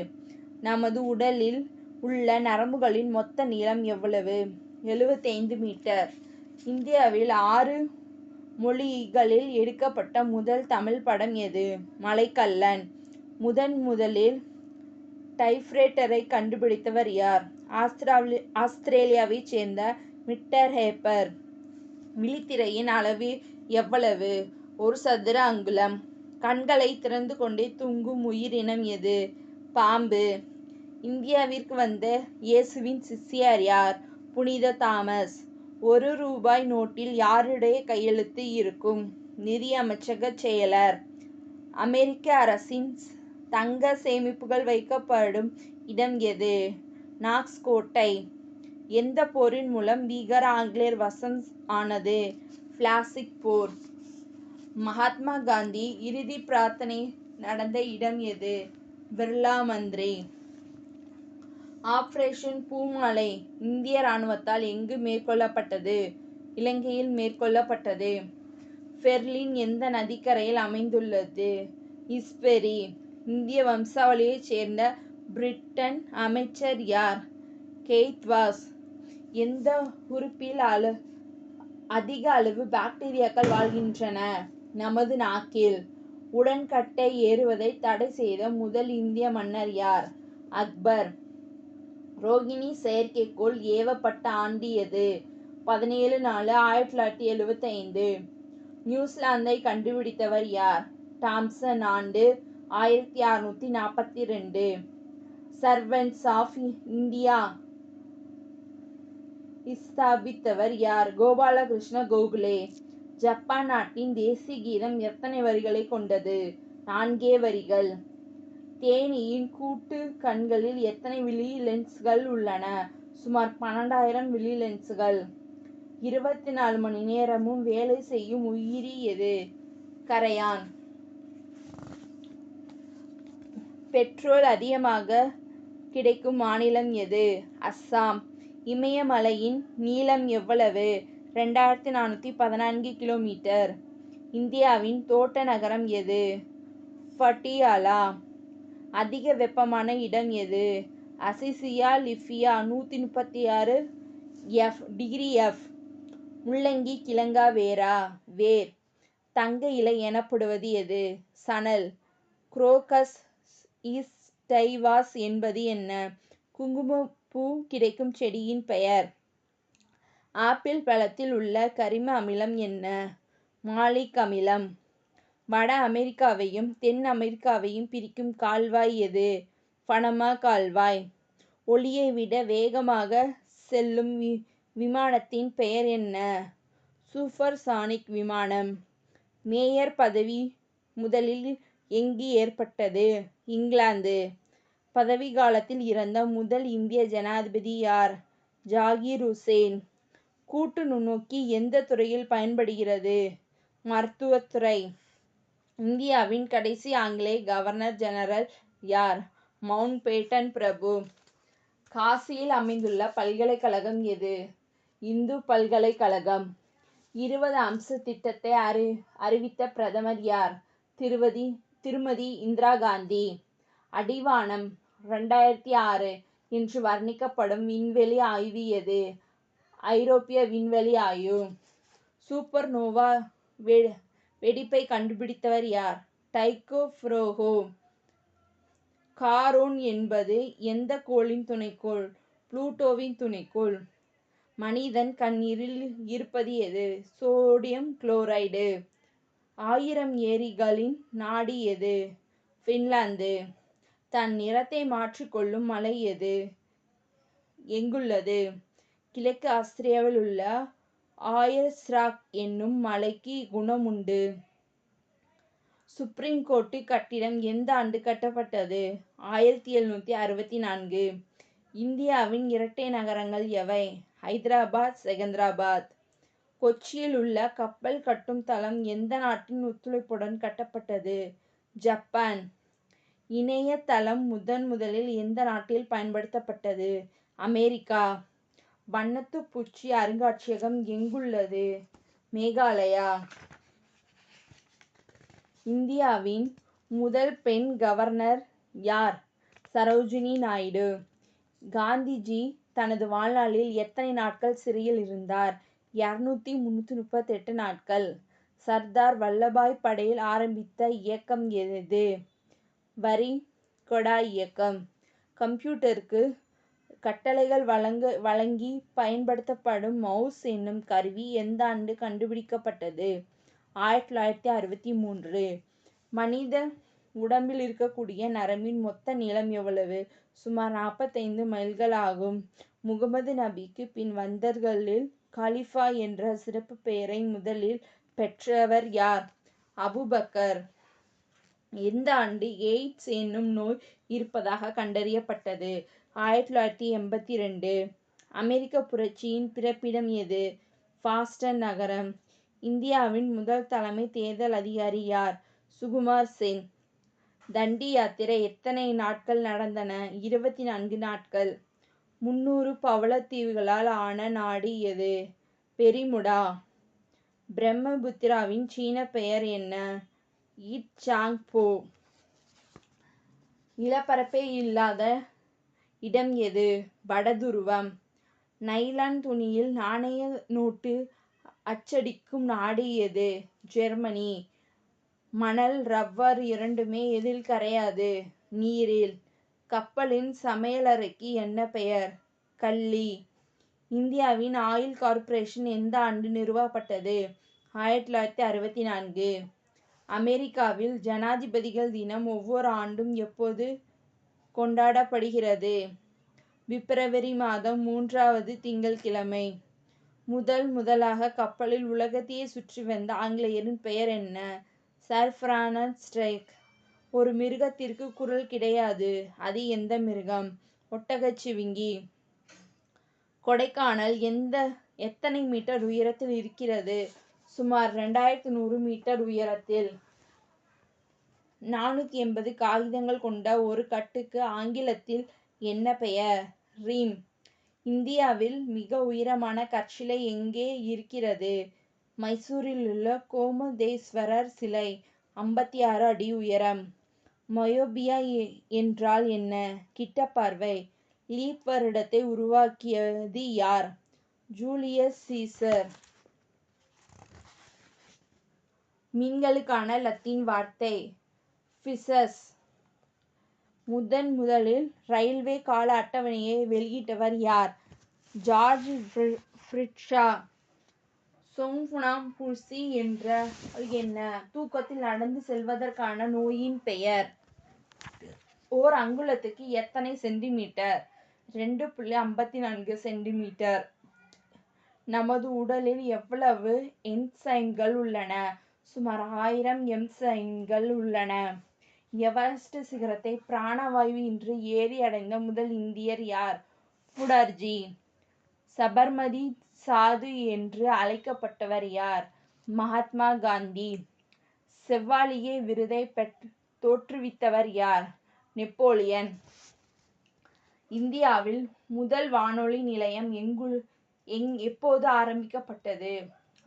நமது உடலில் உள்ள நரம்புகளின் மொத்த நீளம் எவ்வளவு? 75 மீட்டர். இந்தியாவில் 6 மொழிகளில் எடுக்கப்பட்ட முதல் தமிழ் படம் எது? மலைக்கல்லன். முதலில் டைப்ரைட்டரை கண்டுபிடித்தவர் யார்? ஆஸ்திரேலியாவைச் சேர்ந்த மிஸ்டர் ஹேப்பர். விழித்திரையின் அளவு எவ்வளவு? 1 சதுர அங்குலம். கண்களை திறந்து கொண்டே தூங்கும் உயிரினம் எது? பாம்பு. இந்தியாவிற்கு வந்த இயேசுவின் சிஷ்யர் யார்? புனித தாமஸ். 1 ரூபாய் நோட்டில் யாருடைய கையெழுத்து இருக்கும்? நிதி அமைச்சக செயலர். அமெரிக்க அரசின் தங்க சேமிப்புகள் வைக்கப்படும் இடம் எது? நாக்ஸ் கோட்டை. எந்த போரின் மூலம் பீகார் ஆங்கிலேயர் வசம் ஆனது? பிளாசிக் போர். மகாத்மா காந்தி இறுதி பிரார்த்தனை நடந்த இடம் எது? பிர்லா மந்திரி. ஆபரேஷன் பூமாலை இந்திய இராணுவத்தால் எங்கு மேற்கொள்ளப்பட்டது? இலங்கையில் மேற்கொள்ளப்பட்டது. பெர்லின் எந்த நதிக்கரையில் அமைந்துள்ளது? இஸ்பெரி. இந்திய வம்சாவளியைச் சேர்ந்த பிரிட்டன் அமைச்சர் யார்? Keith was. எந்த உறுப்பில் அதிக அளவு பாக்டீரியாக்கள் வாழ்கின்றன? நமது நாக்கில். உடன்கட்டை ஏறுவதை தடை செய்த முதல் இந்திய மன்னர் யார்? அக்பர். ரோகிணி செயற்கைக்கோள் ஏவப்பட்ட ஆண்டு எது? 17/4/1975. நியூசிலாந்தை கண்டுபிடித்தவர் யார்? டாம்சன். ஆண்டு 1642. சர்வன்ட்ஸ் ஆஃப் இந்தியா ஸ்தாபித்தவர் யார்? கோபாலகிருஷ்ண கோகலே. ஜப்பான் நாட்டின் தேசிய கீதம் எத்தனை வரிகளை கொண்டது? 4 வரிகள். தேனீயின் கூட்டு கண்களில் எத்தனை விழி லென்ஸ்கள் உள்ளன? சுமார் 12,000 விழி லென்ஸ்கள். 24 மணி நேரமும் வேலை செய்யும் உயிரி எது? கரையான். பெட்ரோல் அதிகமாக கிடைக்கும் மாநிலம் எது? அஸ்ஸாம். இமயமலையின் நீளம் எவ்வளவு? 2414 கிலோமீட்டர். இந்தியாவின் தோட்ட நகரம் எது? பட்டியாலா. அதிக வெப்பமான இடம் எது? அசிசியா லிபியா 136 டிகிரி F. முள்ளங்கி கிழங்கா வேரா? வேர். தங்க இலை எனப்படுவது எது? சணல். குரோக்கஸ் ஸ்டைவாஸ் என்பது என்ன? குங்குமப்பூ கிடைக்கும் செடியின் பெயர். ஆப்பிள் பழத்தில் உள்ள கரிம அமிலம் என்ன? மாலிக் அமிலம். வட அமெரிக்காவையும் தென் அமெரிக்காவையும் பிரிக்கும் கால்வாய் எது? பனமா கால்வாய். ஒளியை விட வேகமாக செல்லும் விமானத்தின் பெயர் என்ன? சூப்பர்சானிக் விமானம். மேயர் பதவி முதலில் எங்கு ஏற்பட்டது? இங்கிலாந்து. பதவி காலத்தில் இறந்த முதல் இந்திய ஜனாதிபதி யார்? ஜாகிர் உசேன். கூட்டு நுண்ணோக்கி எந்த துறையில் பயன்படுகிறது? மருத்துவத்துறை. இந்தியாவின் கடைசி ஆங்கிலேய கவர்னர் ஜெனரல் யார்? மவுண்ட் பேட்டன் பிரபு. காசியில் அமைந்துள்ள பல்கலைக்கழகம் எது? இந்து பல்கலைக்கழகம். 20 அம்ச திட்டத்தை அறிவித்த பிரதமர் யார்? திருமதி இந்திரா காந்தி. அடிவானம் 2006 என்று வர்ணிக்கப்படும் விண்வெளி ஆய்வு எது? ஐரோப்பிய விண்வெளி ஆய்வு. சூப்பர் நோவா வெடிப்பை கண்டுபிடித்தவர் யார்? டைக்கோ ப்ரோகோ. காரோன் என்பது எந்த கோளின் துணைக்கோள்? புளூட்டோவின் துணைக்கோள். மனிதன் கண்ணீரில் இருப்பது எது? Sodium chloride. 1000 ஏரிகளின் நாடு எது? பின்லாந்து. தன் நிறத்தை மாற்றிக்கொள்ளும் மலை எது? எங்குள்ளது? கிழக்கு ஆஸ்திரேலியாவில் உள்ள ஆயர்ஸ்ராக் என்னும் மலைக்கு குணம் உண்டு. சுப்ரீம் கோர்ட்டு கட்டிடம் எந்த ஆண்டு கட்டப்பட்டது? 1764. இந்தியாவின் இரட்டை நகரங்கள் எவை? ஹைதராபாத், செகந்திராபாத். கொச்சியில் உள்ள கப்பல் கட்டும் தளம் எந்த நாட்டின் ஒத்துழைப்புடன் கட்டப்பட்டது? ஜப்பான். இணையதளம் முதலில் எந்த நாட்டில் பயன்படுத்தப்பட்டது? அமெரிக்கா. வண்ணத்துப் பூச்சி அருங்காட்சியகம் எங்குள்ளது? மேகாலயா. இந்தியாவின் முதல் பெண் கவர்னர் யார்? சரோஜினி நாயுடு. காந்திஜி தனது வாழ்நாளில் எத்தனை நாட்கள் சிறையில் இருந்தார்? 238 நாட்கள். சர்தார் வல்லபாய் படேல் ஆரம்பித்த இயக்கம் எது? வரி கொடா இயக்கம். கம்ப்யூட்டருக்கு கட்டளைகள் வழங்கி பயன்படுத்தப்படும் மவுஸ் என்னும் கருவி எந்த ஆண்டு கண்டுபிடிக்கப்பட்டது? 1963. மனித உடம்பில் இருக்கக்கூடிய நரம்பின் மொத்த நீளம் எவ்வளவு? சுமார் 45 மைல்கள் ஆகும். முகமது நபிக்கு பின் வந்தவர்களில் கலீஃபா என்ற சிறப்பு பெயரை முதலில் பெற்றவர் யார்? அபூபக்கர். எந்த ஆண்டு எய்ட்ஸ் என்னும் நோய் இருப்பதாக கண்டறியப்பட்டது? 1982. அமெரிக்க புரட்சியின் பிறப்பிடம் எது? பாஸ்டன் நகரம். இந்தியாவின் முதல் தலைமை தேர்தல் அதிகாரி யார்? சுகுமார் சென். தண்டி யாத்திரை எத்தனை நாட்கள் நடந்தன? 24 நாட்கள். 300 பவளத்தீவுகளால் ஆன நாடு எது? பெரிமுடா. பிரம்மபுத்திராவின் சீன பெயர் என்ன? இட்சாங்போ. நிலப்பரப்பே இல்லாத இடம் எது? வடதுருவம். நைலான் துணியில் நாணய நோட்டு அச்சடிக்கும் நாடு எது? ஜெர்மனி. மணல், ரப்பர் இரண்டுமே எதில் கரையாது? நீரில். கப்பலின் சமையலறைக்கு என்ன பெயர்? கள்ளி. இந்தியாவின் ஆயில் கார்ப்பரேஷன் எந்த ஆண்டு நிறுவப்பட்டது? 1964. அமெரிக்காவில் ஜனாதிபதிகள் தினம் ஒவ்வொரு ஆண்டும் எப்போது கொண்டாடப்படுகிறது? பிப்ரவரி மாதம் 3வது திங்கட்கிழமை. முதலாக கப்பலில் உலகத்தையே சுற்றி வந்த ஆங்கிலேயரின் பெயர் என்ன? Sir Francis drag. ஒரு மிருகத்திற்கு குரல் கிடையாது. அது எந்த மிருகம்? ஒட்டகச்சிவிங்கி. கொடைக்கானல் எத்தனை மீட்டர் உயரத்தில் இருக்கிறது? சுமார் 2100 மீட்டர் உயரத்தில். 480 காகிதங்கள் கொண்ட ஒரு கட்டுக்கு ஆங்கிலத்தில் என்ன பெயர்? ரீம். இந்தியாவில் மிக உயரமான கற்சிலை எங்கே இருக்கிறது? மைசூரில் உள்ள கோமதேஸ்வரர் சிலை. 56 அடி உயரம். மயோபியா என்றால் என்ன? கிட்டப்பார்வை. லீப் வருடத்தை உருவாக்கியது யார்? Julius Caesar. மீன்களுக்கான லத்தீன் வார்த்தை ஃபிஷஸ். முதலில் ரயில்வே கால அட்டவணையை வெளியிட்டவர் யார்? ஜார்ஜ் ஃப்ரிட்ஷா. சோம்னம்புல்சி என்றால் என்ன? தூக்கத்தில் நடந்து செல்வதற்கான நோயின் பெயர். ஓர் அங்குலத்துக்கு எத்தனை சென்டிமீட்டர்? 2.54 சென்டிமீட்டர். நமது உடலில் எவ்வளவு என்சைம்கள் உள்ளன? சுமார் 1000 என்சைம்கள் உள்ளன. எவரெஸ்ட் சிகரத்தை பிராணவாயு இன்றி ஏறி அடைந்த முதல் இந்தியர் யார்? புடர்ஜி. சபர்மதி சாது என்று அழைக்கப்பட்டவர் யார்? மகாத்மா காந்தி. செவாலியே விருதை தோற்றுவித்தவர் யார்? நெப்போலியன். இந்தியாவில் முதல் வானொலி நிலையம் எப்போது ஆரம்பிக்கப்பட்டது?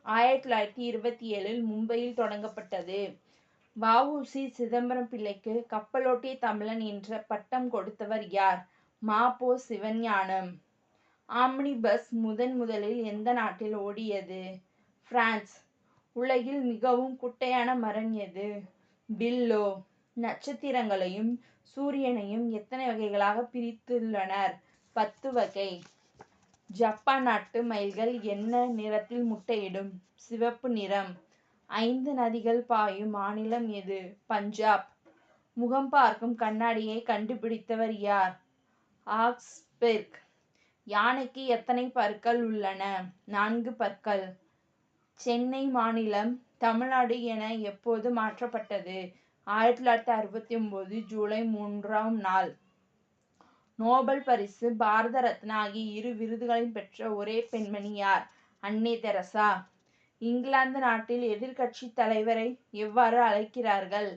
1927 மும்பையில் தொடங்கப்பட்டது. வ.உ.சி. சிதம்பரம் பிள்ளைக்கு கப்பலோட்டிய தமிழன் என்ற பட்டம் கொடுத்தவர் யார்? ம.பொ. சிவஞானம். ஆம்னி பஸ் முதலில் எந்த நாட்டில் ஓடியது? பிரான்ஸ். உலகில் மிகவும் குட்டையான மரம் எது? வில்லோ. நட்சத்திரங்களையும் சூரியனையும் எத்தனை வகைகளாக பிரித்துள்ளனர்? 10 வகை. ஜப்பான் நாட்டு மயில்கள் என்ன நிறத்தில் முட்டையிடும்? சிவப்பு நிறம். 5 நதிகள் பாயும் மாநிலம் எது? பஞ்சாப். முகம் பார்க்கும் கண்ணாடியை கண்டுபிடித்தவர் யார்? ஆக்ஸ்பெர்க். யானைக்கு எத்தனை பற்கள் உள்ளன? 4 பற்கள். சென்னை மாநிலம் தமிழ்நாடு என எப்போது மாற்றப்பட்டது? 1969 ஜூலை 3ஆம் நாள். நோபல் பரிசு, பாரத ரத்னா ஆகிய 2 விருதுகளையும் பெற்ற ஒரே பெண்மணி யார்? அன்னை தெரசா. இங்கிலாந்து நாட்டில் எதிர்க்கட்சி தலைவரை எவ்வாறு அழைக்கிறார்கள்?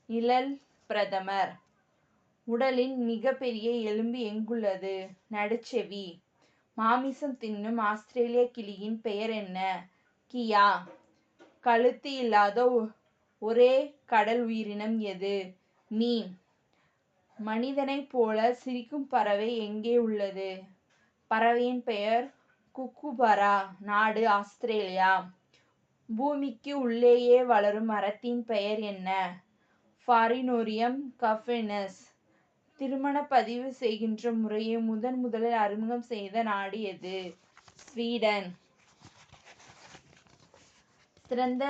நிழல் பிரதமர். உடலின் மிகப்பெரிய எலும்பு எங்குள்ளது? நடுச்செவி. மாமிசம் தின்னும் ஆஸ்திரேலிய கிளியின் பெயர் என்ன? கியா. கழுத்து இல்லாத ஒரே கடல் உயிரினம் எது? மீன். மனிதனைப் போல சிரிக்கும் பறவை எங்கே உள்ளது? பறவையின் பெயர் குக்குபரா. நாடு ஆஸ்திரேலியா. பூமிக்கு உள்ளேயே வளரும் மரத்தின் பெயர் என்ன? ஃபாரினோரியம் கஃபெனஸ். திருமண பதிவு செய்கின்ற முறையை முதலில் அறிமுகம் செய்த நாடு எது? ஸ்வீடன். சிறந்த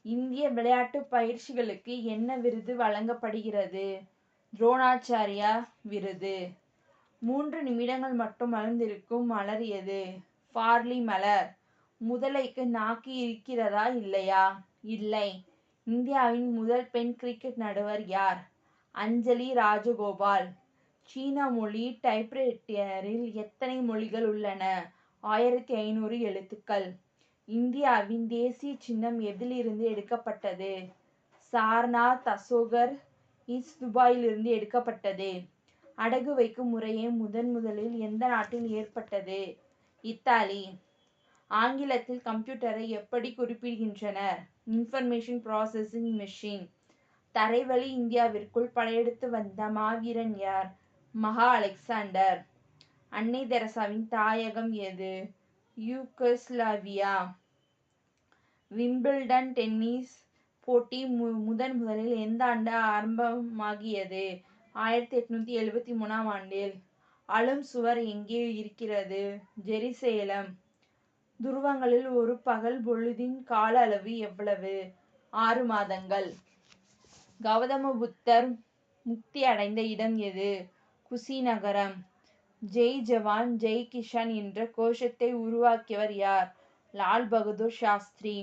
இந்திய விளையாட்டு பயிற்சிகளுக்கு என்ன விருது வழங்கப்படுகிறது? துரோணாச்சாரியா விருது. 3 நிமிடங்கள் மட்டும் மலர்ந்திருக்கும் மலர் எது? பார்லி மலர். முதலைக்கு நாக்கு இருக்கிறதா இல்லையா? இல்லை. இந்தியாவின் முதல் பெண் கிரிக்கெட் நடுவர் யார்? அஞ்சலி ராஜகோபால். சீன மொழி டைப்ரைட்டரில் எத்தனை மொழிகள் உள்ளன? 1500 எழுத்துக்கள். இந்தியாவின் தேசிய சின்னம் எதிலிருந்து எடுக்கப்பட்டது? சாரநாத். அசோகர் இஸ் துபாயிலிருந்து எடுக்கப்பட்டது. அடகு வைக்கும் முறையை முதலில் எந்த நாட்டில் ஏற்பட்டது? இத்தாலி. ஆங்கிலத்தில் கம்ப்யூட்டரை எப்படி குறிப்பிடுகின்றனர்? Information processing machine. தரைவழி இந்தியாவிற்குள் படையெடுத்து வந்த மாவீரன் யார்? மகா அலெக்சாண்டர். அன்னை தெரசாவின் தாயகம் எது? யூகோஸ்லாவியா. விம்பிள்டன் டென்னிஸ் போட்டி முதலில் எந்த ஆண்டு ஆரம்பமாகியது? 1873ஆம் ஆண்டில். அழும் சுவர் எங்கே இருக்கிறது? ஜெருசலேம். துருவங்களில் ஒரு பகல் பொழுதின் கால அளவு எவ்வளவு? 6 மாதங்கள். கௌதம புத்தர் முக்தி அடைந்த இடம் எது? குசிநகரம். ஜெய் ஜவான் ஜெய் கிஷான் என்ற கோஷத்தை உருவாக்கியவர் யார்? லால் பகதூர் சாஸ்திரி.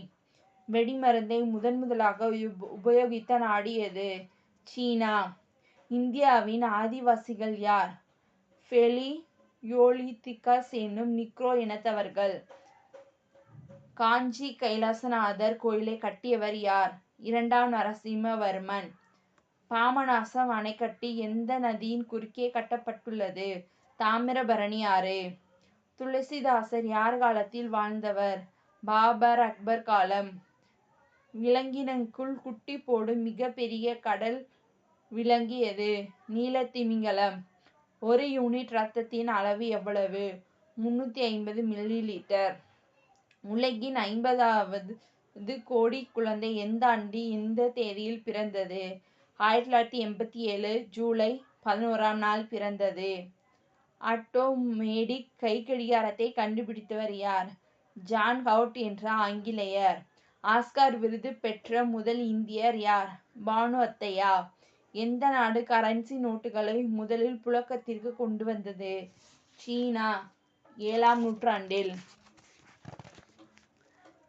வெடிமருந்தை முதலாக உபயோகித்த நாடு எது? சீனா. இந்தியாவின் ஆதிவாசிகள் யார்? பெலியோலித்திகஸ் என்னும் நிக்ரோ இனத்தவர்கள். காஞ்சி கைலாசநாதர் கோயிலை கட்டியவர் யார்? 2ஆம் நரசிம்மவர்மன். பாபநாசம் அணைக்கட்டு எந்த நதியின் குறுக்கே கட்டப்பட்டுள்ளது? தாமிரபரணி ஆறு. துளசிதாசர் யார் காலத்தில் வாழ்ந்தவர்? பாபர் அக்பர் காலம். விலங்கினங்களுக்குள் குட்டி போடும் மிக பெரிய கடல் விலங்கு எது? நீலத்திமிங்கலம். 1 யூனிட் இரத்தத்தின் அளவு எவ்வளவு? 350 மில்லிலிட்டர். உலகின் 50வது கோடி குழந்தை எந்த ஆண்டு எந்த தேதியில் பிறந்தது? 1987 ஜூலை 11ஆம் நாள் பிறந்தது. ஆட்டோமேட்டிக் கைக்கடிகாரத்தை கண்டுபிடித்தவர் யார்? ஜான் ஹவுட் என்ற ஆங்கிலேயர். ஆஸ்கார் விருது பெற்ற முதல் இந்தியர் யார்? பானு அத்தையா. எந்த நாடு கரன்சி நோட்டுகளை முதலில் புழக்கத்திற்கு கொண்டு வந்தது? சீனா. 7ஆம் நூற்றாண்டில்.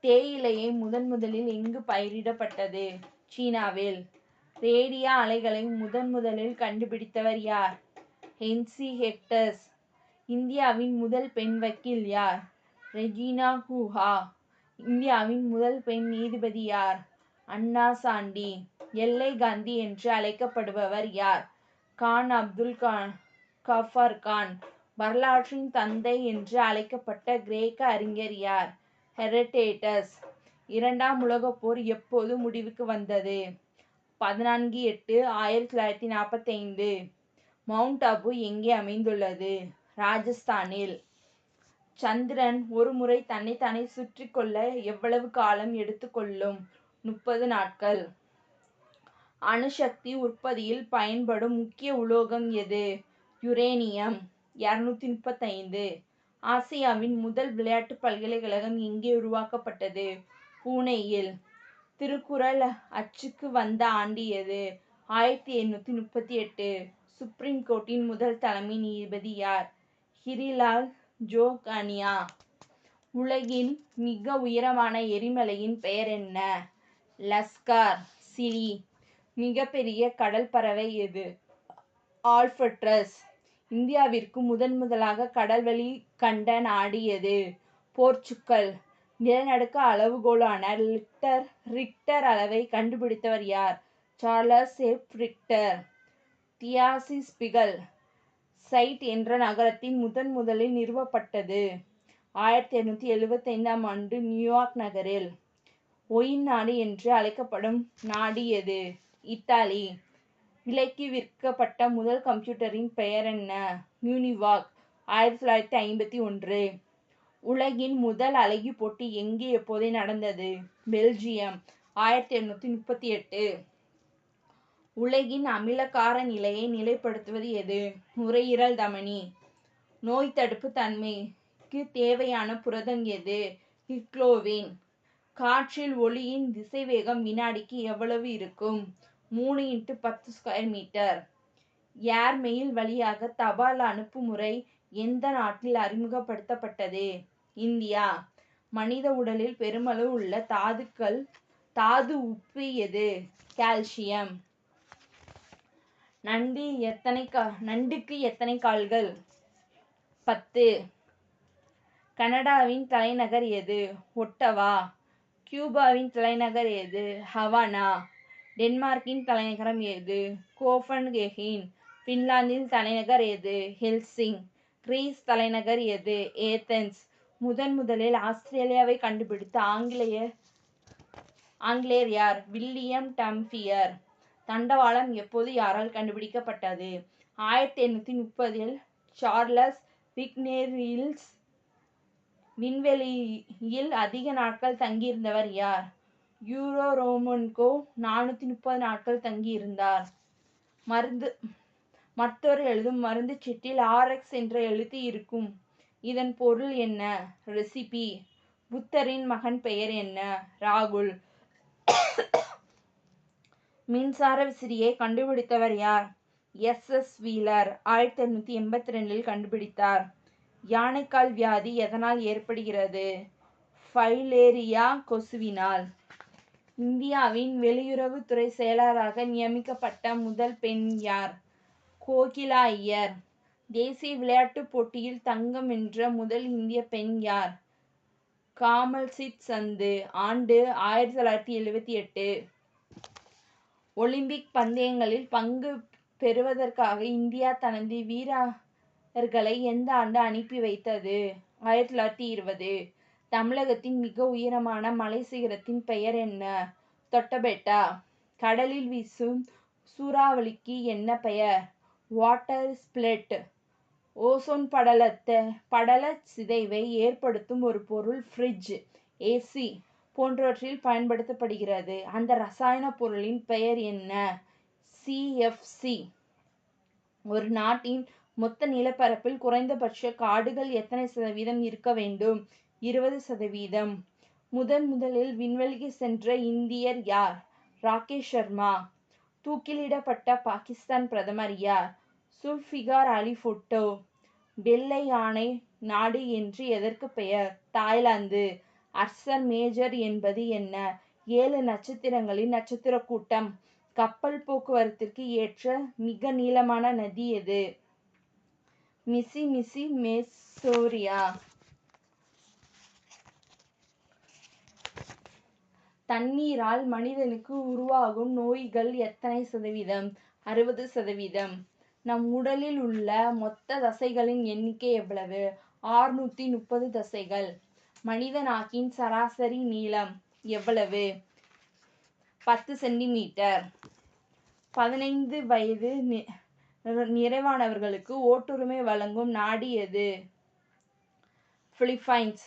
தேயிலையை முதலில் எங்கு பயிரிடப்பட்டது? சீனாவில். ரேடியோ அலைகளை முதலில் கண்டுபிடித்தவர் யார்? Henry hectares. இந்தியாவின் முதல் பெண் வக்கீல் யார்? ரெஜினா குஹா. இந்தியாவின் முதல் பெண் நீதிபதி யார்? அன்னா சாண்டி. எல்லை காந்தி என்று அழைக்கப்படுபவர் யார்? கான் அப்துல் கஃபார் கான். வரலாற்றின் தந்தை என்று அழைக்கப்பட்ட கிரேக்க அறிஞர் யார்? ஹெரோடேட்டஸ். 2ஆம் உலகப் போர் எப்போது முடிவுக்கு வந்தது? 14/8/1945. மவுண்ட் அபு எங்கே அமைந்துள்ளது? ராஜஸ்தானில். சந்திரன் ஒரு முறை தன்னைத்தானே சுற்றிக் கொள்ள எவ்வளவு காலம் எடுத்துக்கொள்ளும்? 30 நாட்கள். அணுசக்தி உற்பத்தியில் பயன்படும் முக்கிய உலோகம் எது? யுரேனியம். 235. ஆசியாவின் முதல் விளையாட்டு பல்கலைக்கழகம் எங்கே உருவாக்கப்பட்டது? புனேயில். திருக்குறள் அச்சுக்கு வந்த ஆண்டு எது? 1838. சுப்ரீம் கோர்ட்டின் முதல் தலைமை நீதிபதி யார்? ஹிரிலால் ஜோகானியா. உலகின் மிக உயரமான எரிமலையின் பெயர் என்ன? லஸ்கார். சிலி. மிகப்பெரிய கடல் பறவை எது? ஆல்பட்ரஸ். இந்தியாவிற்கு முதலாக கடல்வழி கண்ட நாடு எது? போர்ச்சுகல். நிலநடுக்க அளவுகோலான ரிக்டர் அளவை கண்டுபிடித்தவர் யார்? Charles F Richter. தியாசிஸ்பிகல் சைட் என்ற நகரத்தின் முதலில் நிறுவப்பட்டது? 1875ஆம் ஆண்டு நியூயார்க் நகரில். ஒயின் நாடு என்று அழைக்கப்படும் நாடு எது? இத்தாலி. விலைக்கு விற்கப்பட்ட முதல் கம்ப்யூட்டரின் பெயர் என்ன? யூனிவாக். 1951. உலகின் முதல் அழகி போட்டி எங்கே எப்போது நடந்தது? பெல்ஜியம். 1838. உலகின் அமிலகார நிலையை நிலைப்படுத்துவது எது? நுரையீரல் தமனி. நோய் தடுப்பு தன்மைக்கு தேவையான புரதம் எது? ஹீமோகுளோபின். காற்றில் ஒலியின் திசைவேகம் வினாடிக்கு எவ்வளவு இருக்கும்? 3 × 10 m². ஏர்மெயில் வழியாக தபால் அனுப்புமுறை எந்த நாட்டில் அறிமுகப்படுத்தப்பட்டது? இந்தியா. மனித உடலில் பெருமளவு உள்ள தாது உப்பு எது? கால்சியம். நண்டுக்கு எத்தனை கால்கள்? 10. கனடாவின் தலைநகர் எது? ஒட்டவா. கியூபாவின் தலைநகர் எது? ஹவானா. டென்மார்க்கின் தலைநகரம் எது? கோபன்ஹேகன். பின்லாந்தின் தலைநகர் எது? ஹெல்சிங். கிரீஸ் தலைநகர் எது? ஏதென்ஸ். முதலில் ஆஸ்திரேலியாவை கண்டுபிடித்த ஆங்கிலேயர் யார்? வில்லியம் டம்பியர். தண்டவாளம் எப்போது யாரால் கண்டுபிடிக்கப்பட்டது? 1830. சார்லஸ் விக்னேரில்ஸ். விண்வெளியில் அதிக நாட்கள் தங்கியிருந்தவர் யார்? யூரோமோன்கோ 430 நாட்கள் தங்கியிருந்தார். மருத்துவர் எழுதும் மருந்து சீட்டில் RX என்ற எழுத்து இருக்கும். இதன் பொருள் என்ன? ரெசிபி. புத்தரின் மகன் பெயர் என்ன? ராகுல். மின்சார விசிறியை கண்டுபிடித்தவர் யார்? SS wheeler. 1882 கண்டுபிடித்தார். யானைக்கால் வியாதி எதனால் ஏற்படுகிறது? ஃபைலேரியா கொசுவினால். இந்தியாவின் வெளியுறவுத்துறை செயலராக நியமிக்கப்பட்ட முதல் பெண் யார்? கோகிலா ஐயர். தேசிய விளையாட்டுப் போட்டியில் தங்கம் வென்ற முதல் இந்திய பெண் யார்? காமல்ஜித் சந்து. ஆண்டு 1978. ஒலிம்பிக் பந்தயங்களில் பங்கு பெறுவதற்காக இந்தியா தனது வீரர்களை எந்த ஆண்டு அனுப்பி வைத்தது? 1920. தமிழகத்தின் மிக உயரமான மலை சிகரத்தின் பெயர் என்ன? தொட்டபெட்டா. கடலில் வீசும் சூறாவளிக்கு என்ன பெயர்? Water split. ஓசோன் படல சிதைவை ஏற்படுத்தும் ஒரு பொருள் ஃப்ரிட்ஜ், AC போன்றவற்றில் பயன்படுத்தப்படுகிறது. அந்த ரசாயன பொருளின் பெயர் என்ன? CFC. ஒரு நாட்டின் மொத்த நிலப்பரப்பில் குறைந்தபட்ச காடுகள் எத்தனை சதவீதம் இருக்க வேண்டும்? 20%. முதலில் விண்வெளிக்கு சென்ற இந்தியர் யார்? ராகேஷ் சர்மா. தூக்கிலிடப்பட்ட பாகிஸ்தான் பிரதமர் யார்? சுல்ஃபிகார் அலி புட்டோ. வெள்ளை யானை நாடு என்று எதற்கு பெயர்? தாய்லாந்து. அர்சர் மேஜர் என்பது என்ன? 7 நட்சத்திரங்களின் நட்சத்திர கூட்டம். கப்பல் போக்குவரத்திற்கு ஏற்ற மிக நீளமான நதி எது? மிசிசிப்பி மிசோரியா. தண்ணீரால் மனிதனுக்கு உருவாகும் நோய்கள் எத்தனை சதவீதம்? 60%. நம் உடலில் உள்ள மொத்த தசைகளின் எண்ணிக்கை எவ்வளவு? 630 தசைகள். மனித நாக்கின் சராசரி நீளம் எவ்வளவு? 10 சென்டிமீட்டர். 15 வயது நிறைவானவர்களுக்கு ஓட்டுரிமை வழங்கும் நாடு எது? பிலிப்பைன்ஸ்.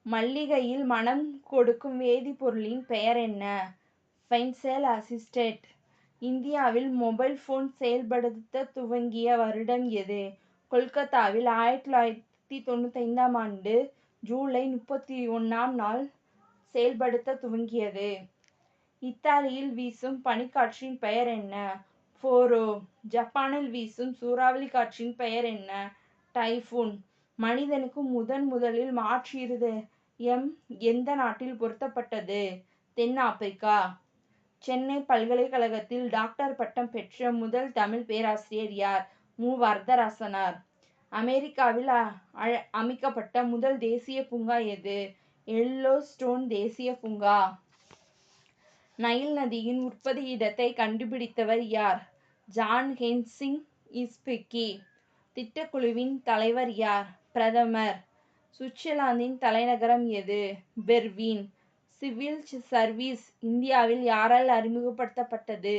மல்லிகையில் மணம் கொடுக்கும் வேதிப்பொருளின் பெயர் என்ன? Benzyl acetate. இந்தியாவில் மொபைல் போன் செயல்படுத்த துவங்கிய வருடம் எது? கொல்கத்தாவில் 1995ஆம் ஆண்டு ஜூலை 31ஆம் நாள் செயல்படுத்த துவங்கியது. இத்தாலியில் வீசும் பனிக்காற்றின் பெயர் என்ன? ஃபோரோ. ஜப்பானில் வீசும் சூறாவளி காற்றின் பெயர் என்ன? டைபூன். மனிதனுக்கு முதலில் மாற்று இருதயம் எந்த நாட்டில் பொருத்தப்பட்டது? தென் ஆப்பிரிக்கா. சென்னை பல்கலைக்கழகத்தில் டாக்டர் பட்டம் பெற்ற முதல் தமிழ் பேராசிரியர் யார்? மு. வரதராசனார். அமெரிக்காவில் அமைக்கப்பட்ட முதல் தேசிய பூங்கா எது? எல்லோஸ்டோன் தேசிய பூங்கா. நைல் நதியின் உற்பத்தி இடத்தை கண்டுபிடித்தவர் யார்? ஜான் ஹென்சிங் இஸ்பிக்கி. திட்டக்குழுவின் தலைவர் யார்? பிரதமர். சுவிட்சர்லாந்தின் தலைநகரம் எது? பெர்லின். சிவில் சர்வீஸ் இந்தியாவில் யாரால் அறிமுகப்படுத்தப்பட்டது?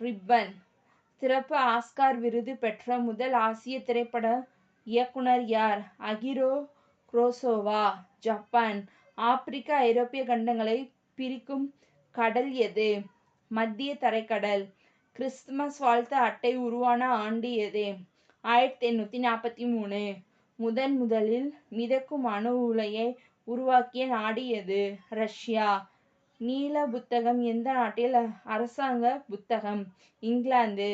ரிப்பன். சிறப்பு ஆஸ்கார் விருது பெற்ற முதல் ஆசிய திரைப்பட இயக்குனர் யார்? அகிரோ குரோசவா. ஜப்பான். ஆப்பிரிக்க ஐரோப்பிய கண்டங்களை பிரிக்கும் கடல் எது? மத்திய தரைக்கடல். கிறிஸ்துமஸ் வாழ்த்து அட்டை உருவான ஆண்டு எது? 1843. முதலில் மிதக்கும் அணு உலையை உருவாக்கிய நாடு எது? ரஷ்யா. நீல புத்தகம் எந்த நாட்டில் அரசாங்க புத்தகம்? இங்கிலாந்து.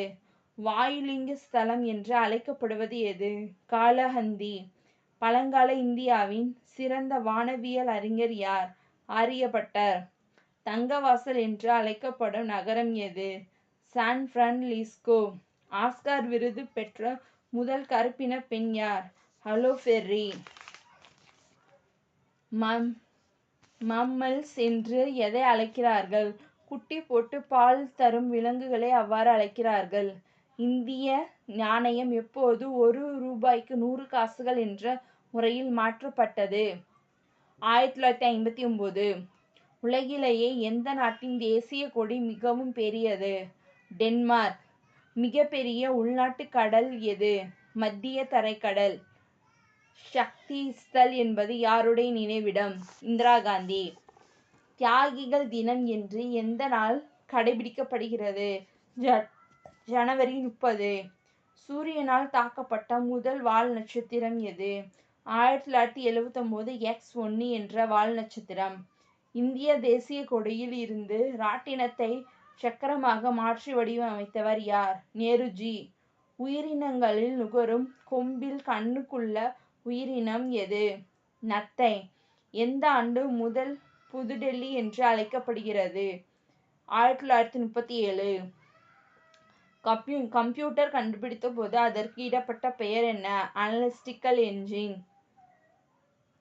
வாயுலிங்க ஸ்தலம் என்று அழைக்கப்படுவது எது? காலஹந்தி. பழங்கால இந்தியாவின் சிறந்த வானவியல் அறிஞர் யார்? ஆரியபட்டர். தங்கவாசல் என்று அழைக்கப்படும் நகரம் எது? San Francisco. ஆஸ்கார் விருது பெற்ற முதல் கருப்பின பெண் யார்? Hello berry. மம்மல்ஸ் என்று எதை அழைக்கிறார்கள்? குட்டி போட்டு பால் தரும் விலங்குகளை அவ்வாறு அழைக்கிறார்கள். இந்திய நாணயம் எப்போது 1 ரூபாய்க்கு 100 காசுகள் என்ற முறையில் மாற்றப்பட்டது? 1959. உலகிலேயே எந்த நாட்டின் தேசிய கொடி மிகவும் பெரியது? டென்மார்க். மிகப்பெரிய உள்நாட்டு கடல் எது? மத்திய தரைக்கடல். சக்தி ஸ்தல் என்பது யாருடைய நினைவிடம்? இந்திரா காந்தி. தியாகிகள் தினம் என்று எந்த நாள் கடைபிடிக்கப்படுகிறது? ஜனவரி 30. சூரியனால் தாக்கப்பட்ட முதல் வால் நட்சத்திரம் எது? 1979 X1 என்ற வால் நட்சத்திரம். இந்திய தேசிய கொடியில் இருந்து ராட்டினத்தை சக்கரமாக மாற்றி வடிவமைத்தவர் யார்? நேருஜி. உயிரினங்களில் நுகரும் கொம்பில் கண்ணுக்குள்ள உயிரினம் எது? நத்தை. எந்த ஆண்டு முதல் புதுடெல்லி என்று அழைக்கப்படுகிறது? 1937. கம்ப்யூட்டர் கண்டுபிடித்த போது அதற்கு இடப்பட்ட பெயர் என்ன? Analytical engine.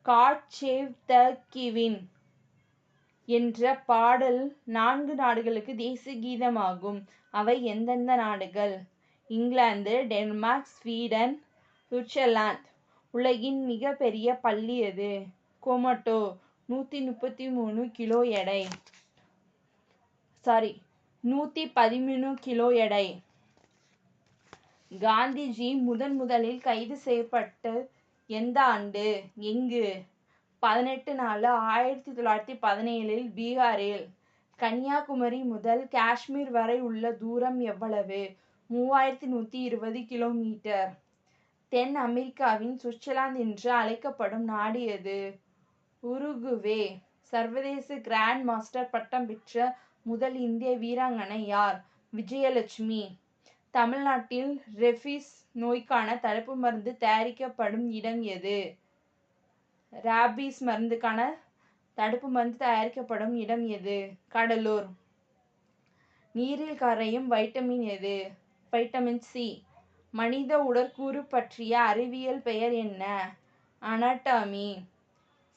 God save the queen என்ற பாடல் 4 நாடுகளுக்கு தேசிய கீதமாகும். அவை எந்தெந்த நாடுகள்? England, Denmark, Sweden, Switzerland. உலகின் மிக பெரிய பல்லி எது? கொமோடோ. 113 கிலோ எடை. 113 கிலோ எடை. காந்திஜி முதலில் கைது செய்யப்பட்ட எந்த ஆண்டு? எங்கு? 18/4/1917 பீகாரில். கன்னியாகுமரி முதல் காஷ்மீர் வரை உள்ள தூரம் எவ்வளவு? 3120 கிலோமீட்டர். தென் அமெரிக்காவின் சுவிட்சர்லாந்து என்று அழைக்கப்படும் நாடு எது? உருகுவே. சர்வதேச கிராண்ட் மாஸ்டர் பட்டம் பெற்ற முதல் இந்திய வீராங்கனை யார்? விஜயலட்சுமி. தமிழ்நாட்டில் ரெபீஸ் நோய்க்கான தடுப்பு மருந்து தயாரிக்கப்படும் இடம் எது? ராபீஸ் மருந்துக்கான தடுப்பு மருந்து தயாரிக்கப்படும் இடம் எது? கடலூர். நீரில் கரையும் வைட்டமின் எது? Vitamin C. மனித உடற்கூறு பற்றிய அறிவியல் பெயர் என்ன? அனாட்டமி.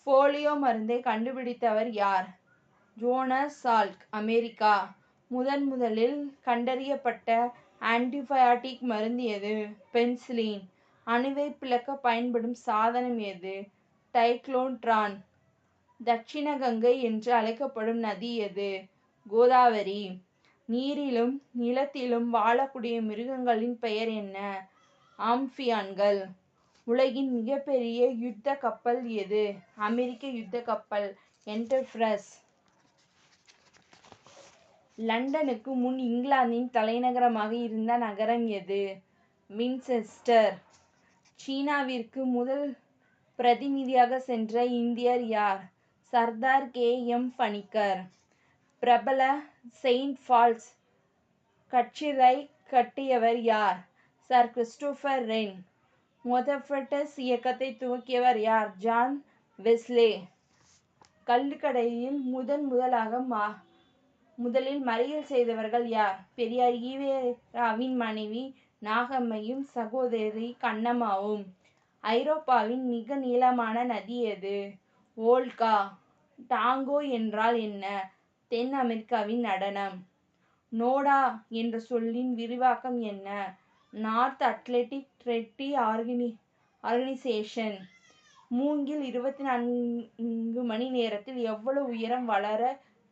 போலியோ மருந்தை கண்டுபிடித்தவர் யார்? Jonas Salk. அமெரிக்கா. முதலில் கண்டறியப்பட்ட ஆன்டிபயாட்டிக் மருந்து எது? பென்சிலின். அணுவை பிளக்க பயன்படும் சாதனம் எது? டைக்ளோட்ரான். தட்சிண கங்கை என்று அழைக்கப்படும் நதி எது? கோதாவரி. நீரிலும் நிலத்திலும் வாழக்கூடிய மிருகங்களின் பெயர் என்ன? ஆம்பியான்கள். உலகின் மிகப்பெரிய யுத்த கப்பல் எது? அமெரிக்க யுத்த கப்பல் என்டர்பிரைஸ். லண்டனுக்கு முன் இங்கிலாந்தின் தலைநகரமாக இருந்த நகரம் எது? வின்செஸ்டர். சீனாவிற்கு முதல் பிரதிநிதியாக சென்ற இந்தியர் யார்? சர்தார் கே.எம். பணிக்கர். பிரபல செயின்ட் பால்ஸ் கற்றீரை கட்டியவர் யார்? Sir Christopher ரென். மொதஃபெட்டஸ் இயக்கத்தை துவக்கியவர் யார்? John Wesley. கள்ளுக்கடையில் முதலில் மறியல் செய்தவர்கள் யார்? பெரியார் ஈவேராவின் மனைவி நாகம்மையும் சகோதரி கண்ணம்மாவும். ஐரோப்பாவின் மிக நீளமான நதி எது? வோல்கா. டாங்கோ என்றால் என்ன? தென் அமெரிக்காவின் நடனம். நோடா என்ற சொல்லின் விரிவாக்கம் என்ன? North Atlantic treaty organisation. மூங்கில் 24 மணி நேரத்தில் எவ்வளவு உயரம் வளர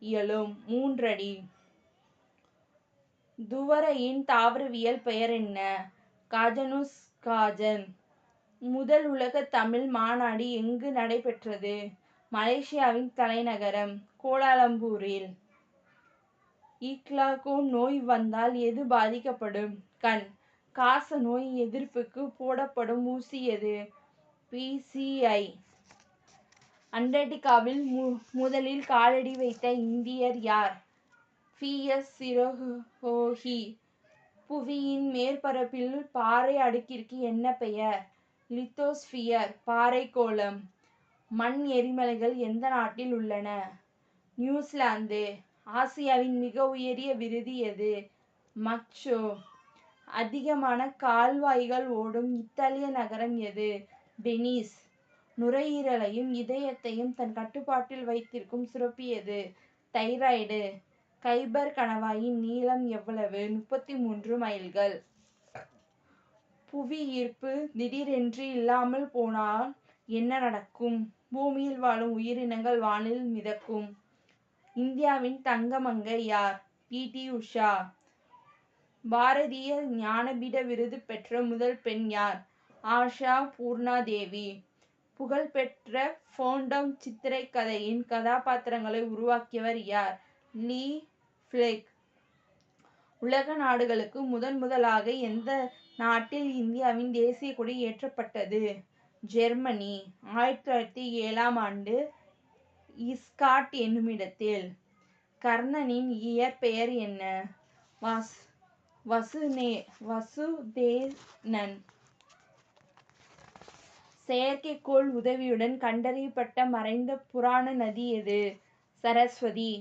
இயலும்? 3 அடி. துவரையின் தாவரவியல் பெயர் என்ன? காஜனுஸ் காஜன். முதல் உலக தமிழ் மாநாடு எங்கு நடைபெற்றது? மலேசியாவின் தலைநகரம் கோலாலம்பூரில். இக்லாகோன் நோய் வந்தால் எது பாதிக்கப்படும்? கண். காச நோய் எதிர்ப்புக்கு போடப்படும் ஊசி எது? PCI. அண்டார்டிகாவில் முதலில் காலடி வைத்த இந்தியர் யார்? PS சிரோகி. புவியின் மேற்பரப்பில் பாறை அடுக்கிற்கு என்ன பெயர்? லித்தோஸ்பியர். பாறைக்கோளம். மண் எரிமலைகள் எந்த நாட்டில் உள்ளன? நியூசிலாந்து. ஆசியாவின் மிக உயரிய விருது எது? மச்சோ. அதிகமான கால்வாய்கள் ஓடும் இத்தாலிய நகரம் எது? வெனிஸ். நுரையீரலையும் இதயத்தையும் தன் கட்டுப்பாட்டில் வைத்திருக்கும் சுரப்பி எது? தைராய்டு. கைபர் கணவாயின் நீளம் எவ்வளவு? 33 மைல்கள். புவி ஈர்ப்பு திடீரென்று இல்லாமல் போனால் என்ன நடக்கும்? பூமியில் வாழும் உயிரினங்கள் வானில் மிதக்கும். இந்தியாவின் தங்கமங்கை யார்? PT உஷா. பாரதிய ஞானபீட விருது பெற்ற முதல் பெண் யார்? ஆஷா பூர்ணாதேவி. புகழ்பெற்ற ஃபோண்டம் சித்திரக்கதையின் கதாபாத்திரங்களை உருவாக்கியவர் யார்? லீ ஃபிளெக். உலக நாடுகளுக்கு முதலாக எந்த நாட்டில் இந்தியாவின் தேசிய கொடி ஏற்றப்பட்டது? ஜெர்மனி. 1907ஆம் ஆண்டு இஸ்காட் என்னுமிடத்தில். கர்ணனின் இயற்பெயர் என்ன? வசுதேனன். செயற்கைக்கோள் உதவியுடன் கண்டறியப்பட்ட மறைந்த புராண நதி எது? சரஸ்வதி.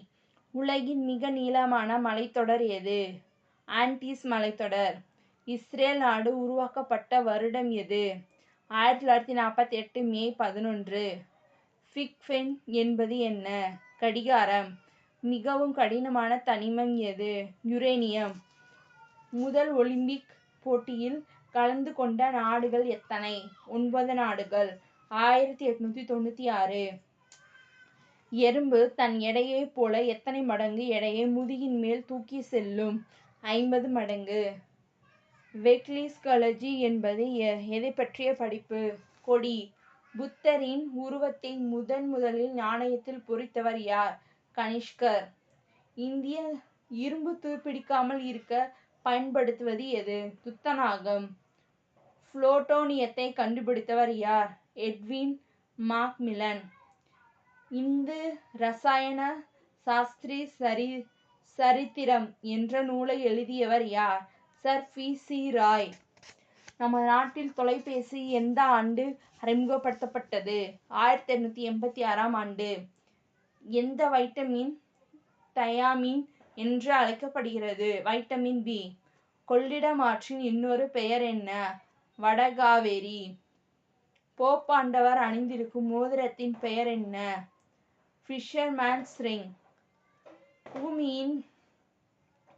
உலகின் மிக நீளமான மலைத்தொடர் எது? ஆண்டீஸ் மலைத்தொடர். இஸ்ரேல் நாடு உருவாக்கப்பட்ட வருடம் எது? 1948 மே 11. பிக் பென் என்பது என்ன? கடிகாரம். மிகவும் கடினமான தனிமம் எது? யுரேனியம். முதல் ஒலிம்பிக் போட்டியில் கலந்து கொண்ட நாடுகள் எத்தனை? 9 நாடுகள். 1896. எறும்பு தன் எடையைப் போல எத்தனை மடங்கு எடையை முதுகின் மேல் தூக்கி செல்லும்? 50 மடங்கு. வெக்லிஸ்காலஜி என்பது எதைப் பற்றிய படிப்பு? கொடி. புத்தரின் உருவத்தை முதலில் நாணயத்தில் பொறித்தவர் யார்? கனிஷ்கர். இந்திய இரும்பு துருப்பிடிக்காமல் இருக்க பயன்படுத்துவது எது? துத்தநாகம். புளூட்டோனியத்தை கண்டுபிடித்தவர் யார்? எட்வின் மாக்மில்லன். இந்து ரசாயன சாஸ்திரி சரித்திரம் என்ற நூலை எழுதியவர் யார்? Sir PC Ray. நமது நாட்டில் தொலைபேசி எந்த ஆண்டு அறிமுகப்படுத்தப்பட்டது? 1886ஆம் ஆண்டு. எந்த வைட்டமின் தயாமின் என்று அழைக்கப்படுகிறது? Vitamin B. கொள்ளிடம் ஆற்றின் இன்னொரு பெயர் என்ன? வடகாவேரி. போப்பாண்டவர் அணிந்திருக்கும் மோதிரத்தின் பெயர் என்ன? Fishermen's ring. பூமியின்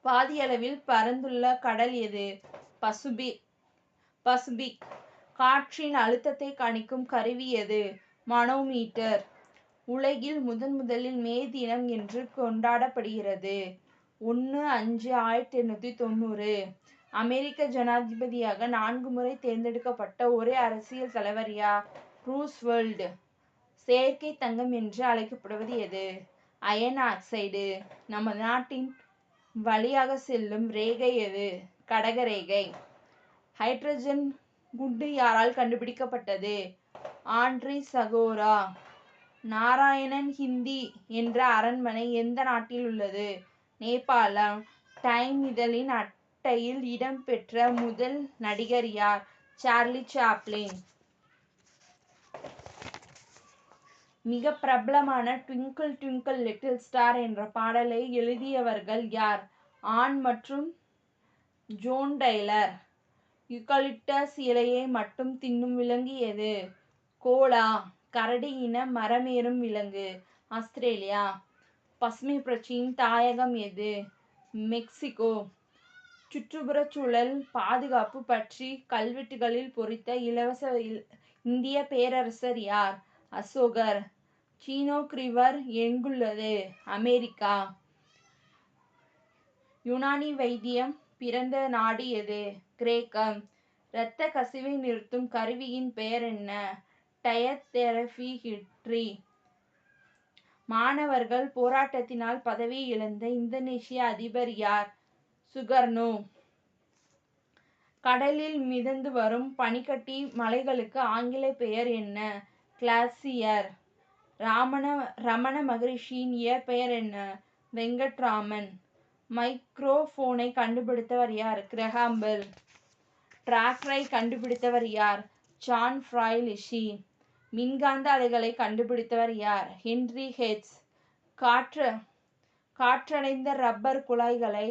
பாதியளவில் பரந்துள்ள கடல் எது? பசிபிக். காற்றின் அழுத்தத்தை கணிக்கும் கருவி எது? மனோமீட்டர். உலகில் முதலில் மே தினம் என்று கொண்டாடப்படுகிறது? 1/5/1890. அமெரிக்க ஜனாதிபதியாக 4 முறை தேர்ந்தெடுக்கப்பட்ட ஒரே அரசியல் தலைவர் யார்? ரூஸ்வெல்ட். செயற்கை தங்கம் என்று அழைக்கப்படுவது எது? Iron oxide. நமது நாட்டின் வழியாக செல்லும் ரேகை எது? கடகரேகை. ஹைட்ரஜன் குண்டு யாரால் கண்டுபிடிக்கப்பட்டது? ஆண்ட்ரி சகோரா. நாராயணன் ஹிந்தி என்ற அரண்மனை எந்த நாட்டில் உள்ளது? நேபாளம். டைம் இதழின் அட்டையில் இடம்பெற்ற முதல் நடிகர் யார்? Charlie Chaplin. மிக பிரபலமான ட்விங்கிள் ட்விங்கிள் லிட்டில் ஸ்டார் என்ற பாடலை எழுதியவர்கள் யார்? ஆன் மற்றும் ஜோன் டைலர். யூகலிப்டஸ் இலையை மட்டும் தின்னும் விலங்கு எது? கோலா. கரடி இன மரமேறும் விலங்கு. ஆஸ்திரேலியா. பசுமை புரட்சியின் தாயகம் எது? மெக்சிகோ. சுற்றுப்புறச் சூழல் பாதுகாப்பு பற்றி கல்வெட்டுகளில் பொறித்த இலவச இந்திய பேரரசர் யார்? அசோகர். சீனோக் ரிவர் எங்குள்ளது? அமெரிக்கா. யுனானி வைத்தியம் பிறந்த நாடு எது? கிரேக்கம். இரத்த கசிவை நிறுத்தும் கருவியின் பெயர் என்ன? டயதெரபியூட்டி. மாணவர்கள் போராட்டத்தினால் பதவி இழந்த இந்தோனேசிய அதிபர் யார்? சுகர்னோ. கடலில் மிதந்து வரும் பனிக்கட்டி மலைகளுக்கு ஆங்கில பெயர் என்ன? கிளாசியர். ரமண மகரிஷியின் இயற்பெயர் என்ன? வெங்கட்ராமன். மைக்ரோஃபோனை கண்டுபிடித்தவர் யார்? Graham bell. டிராக்டரை கண்டுபிடித்தவர் யார்? ஜான் ஃப்ரைலிஷி. மின்காந்த அலைகளை கண்டுபிடித்தவர் யார்? Henry heads. காற்றடைந்த ரப்பர் குழாய்களை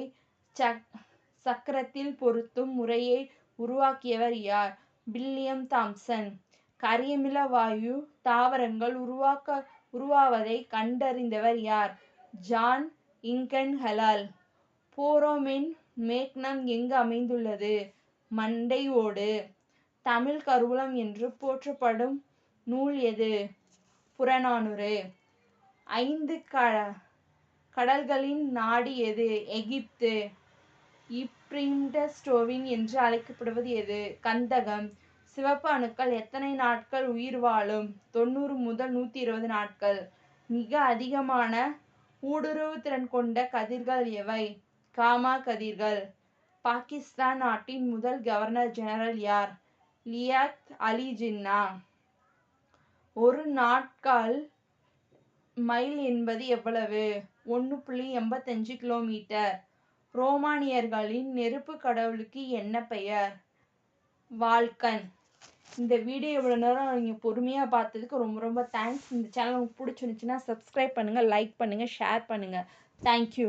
சக்கரத்தில் பொருத்தும் முறையை உருவாக்கியவர் யார்? William Thomson. கரியமில வாயு தாவரங்கள் உருவாவதை கண்டறிந்தவர் யார்? ஜான் இங்கன்ஹெலல். போரோமென் மேக்னம் எங்கு அமைந்துள்ளது? மண்டை ஓடு. தமிழ் கருவூலம் என்று போற்றப்படும் நூல் எது? புறநானூறு. 5 கடல்களின் நாடு எது? எகிப்து. இப்ரிம்டஸ்டோவின் என்று அழைக்கப்படுவது எது? கந்தகம். சிவப்பு அணுக்கள் எத்தனை நாட்கள் உயிர் வாழும்? 90 முதல் 120 நாட்கள். மிக அதிகமான ஊடுருவு திறன் கொண்ட கதிர்கள் எவை? காமா கதிர்கள். பாகிஸ்தான் நாட்டின் முதல் கவர்னர் ஜெனரல் யார்? லியாக்த் அலி ஜின்னா. ஒரு நாட்கால் மைல் என்பது எவ்வளவு? 1.85 கிலோமீட்டர். ரோமானியர்களின் நெருப்பு கடவுளுக்கு என்ன பெயர்? வால்கன். இந்த வீடியோ இவ்வளோ நேரம் நீங்கள் பொறுமையாக பார்த்ததுக்கு ரொம்ப ரொம்ப தேங்க்ஸ். இந்த சேனல் உங்களுக்கு பிடிச்சிருந்துச்சுன்னா சப்ஸ்கிரைப் பண்ணுங்கள், லைக் பண்ணுங்கள், ஷேர் பண்ணுங்கள். தேங்க்யூ.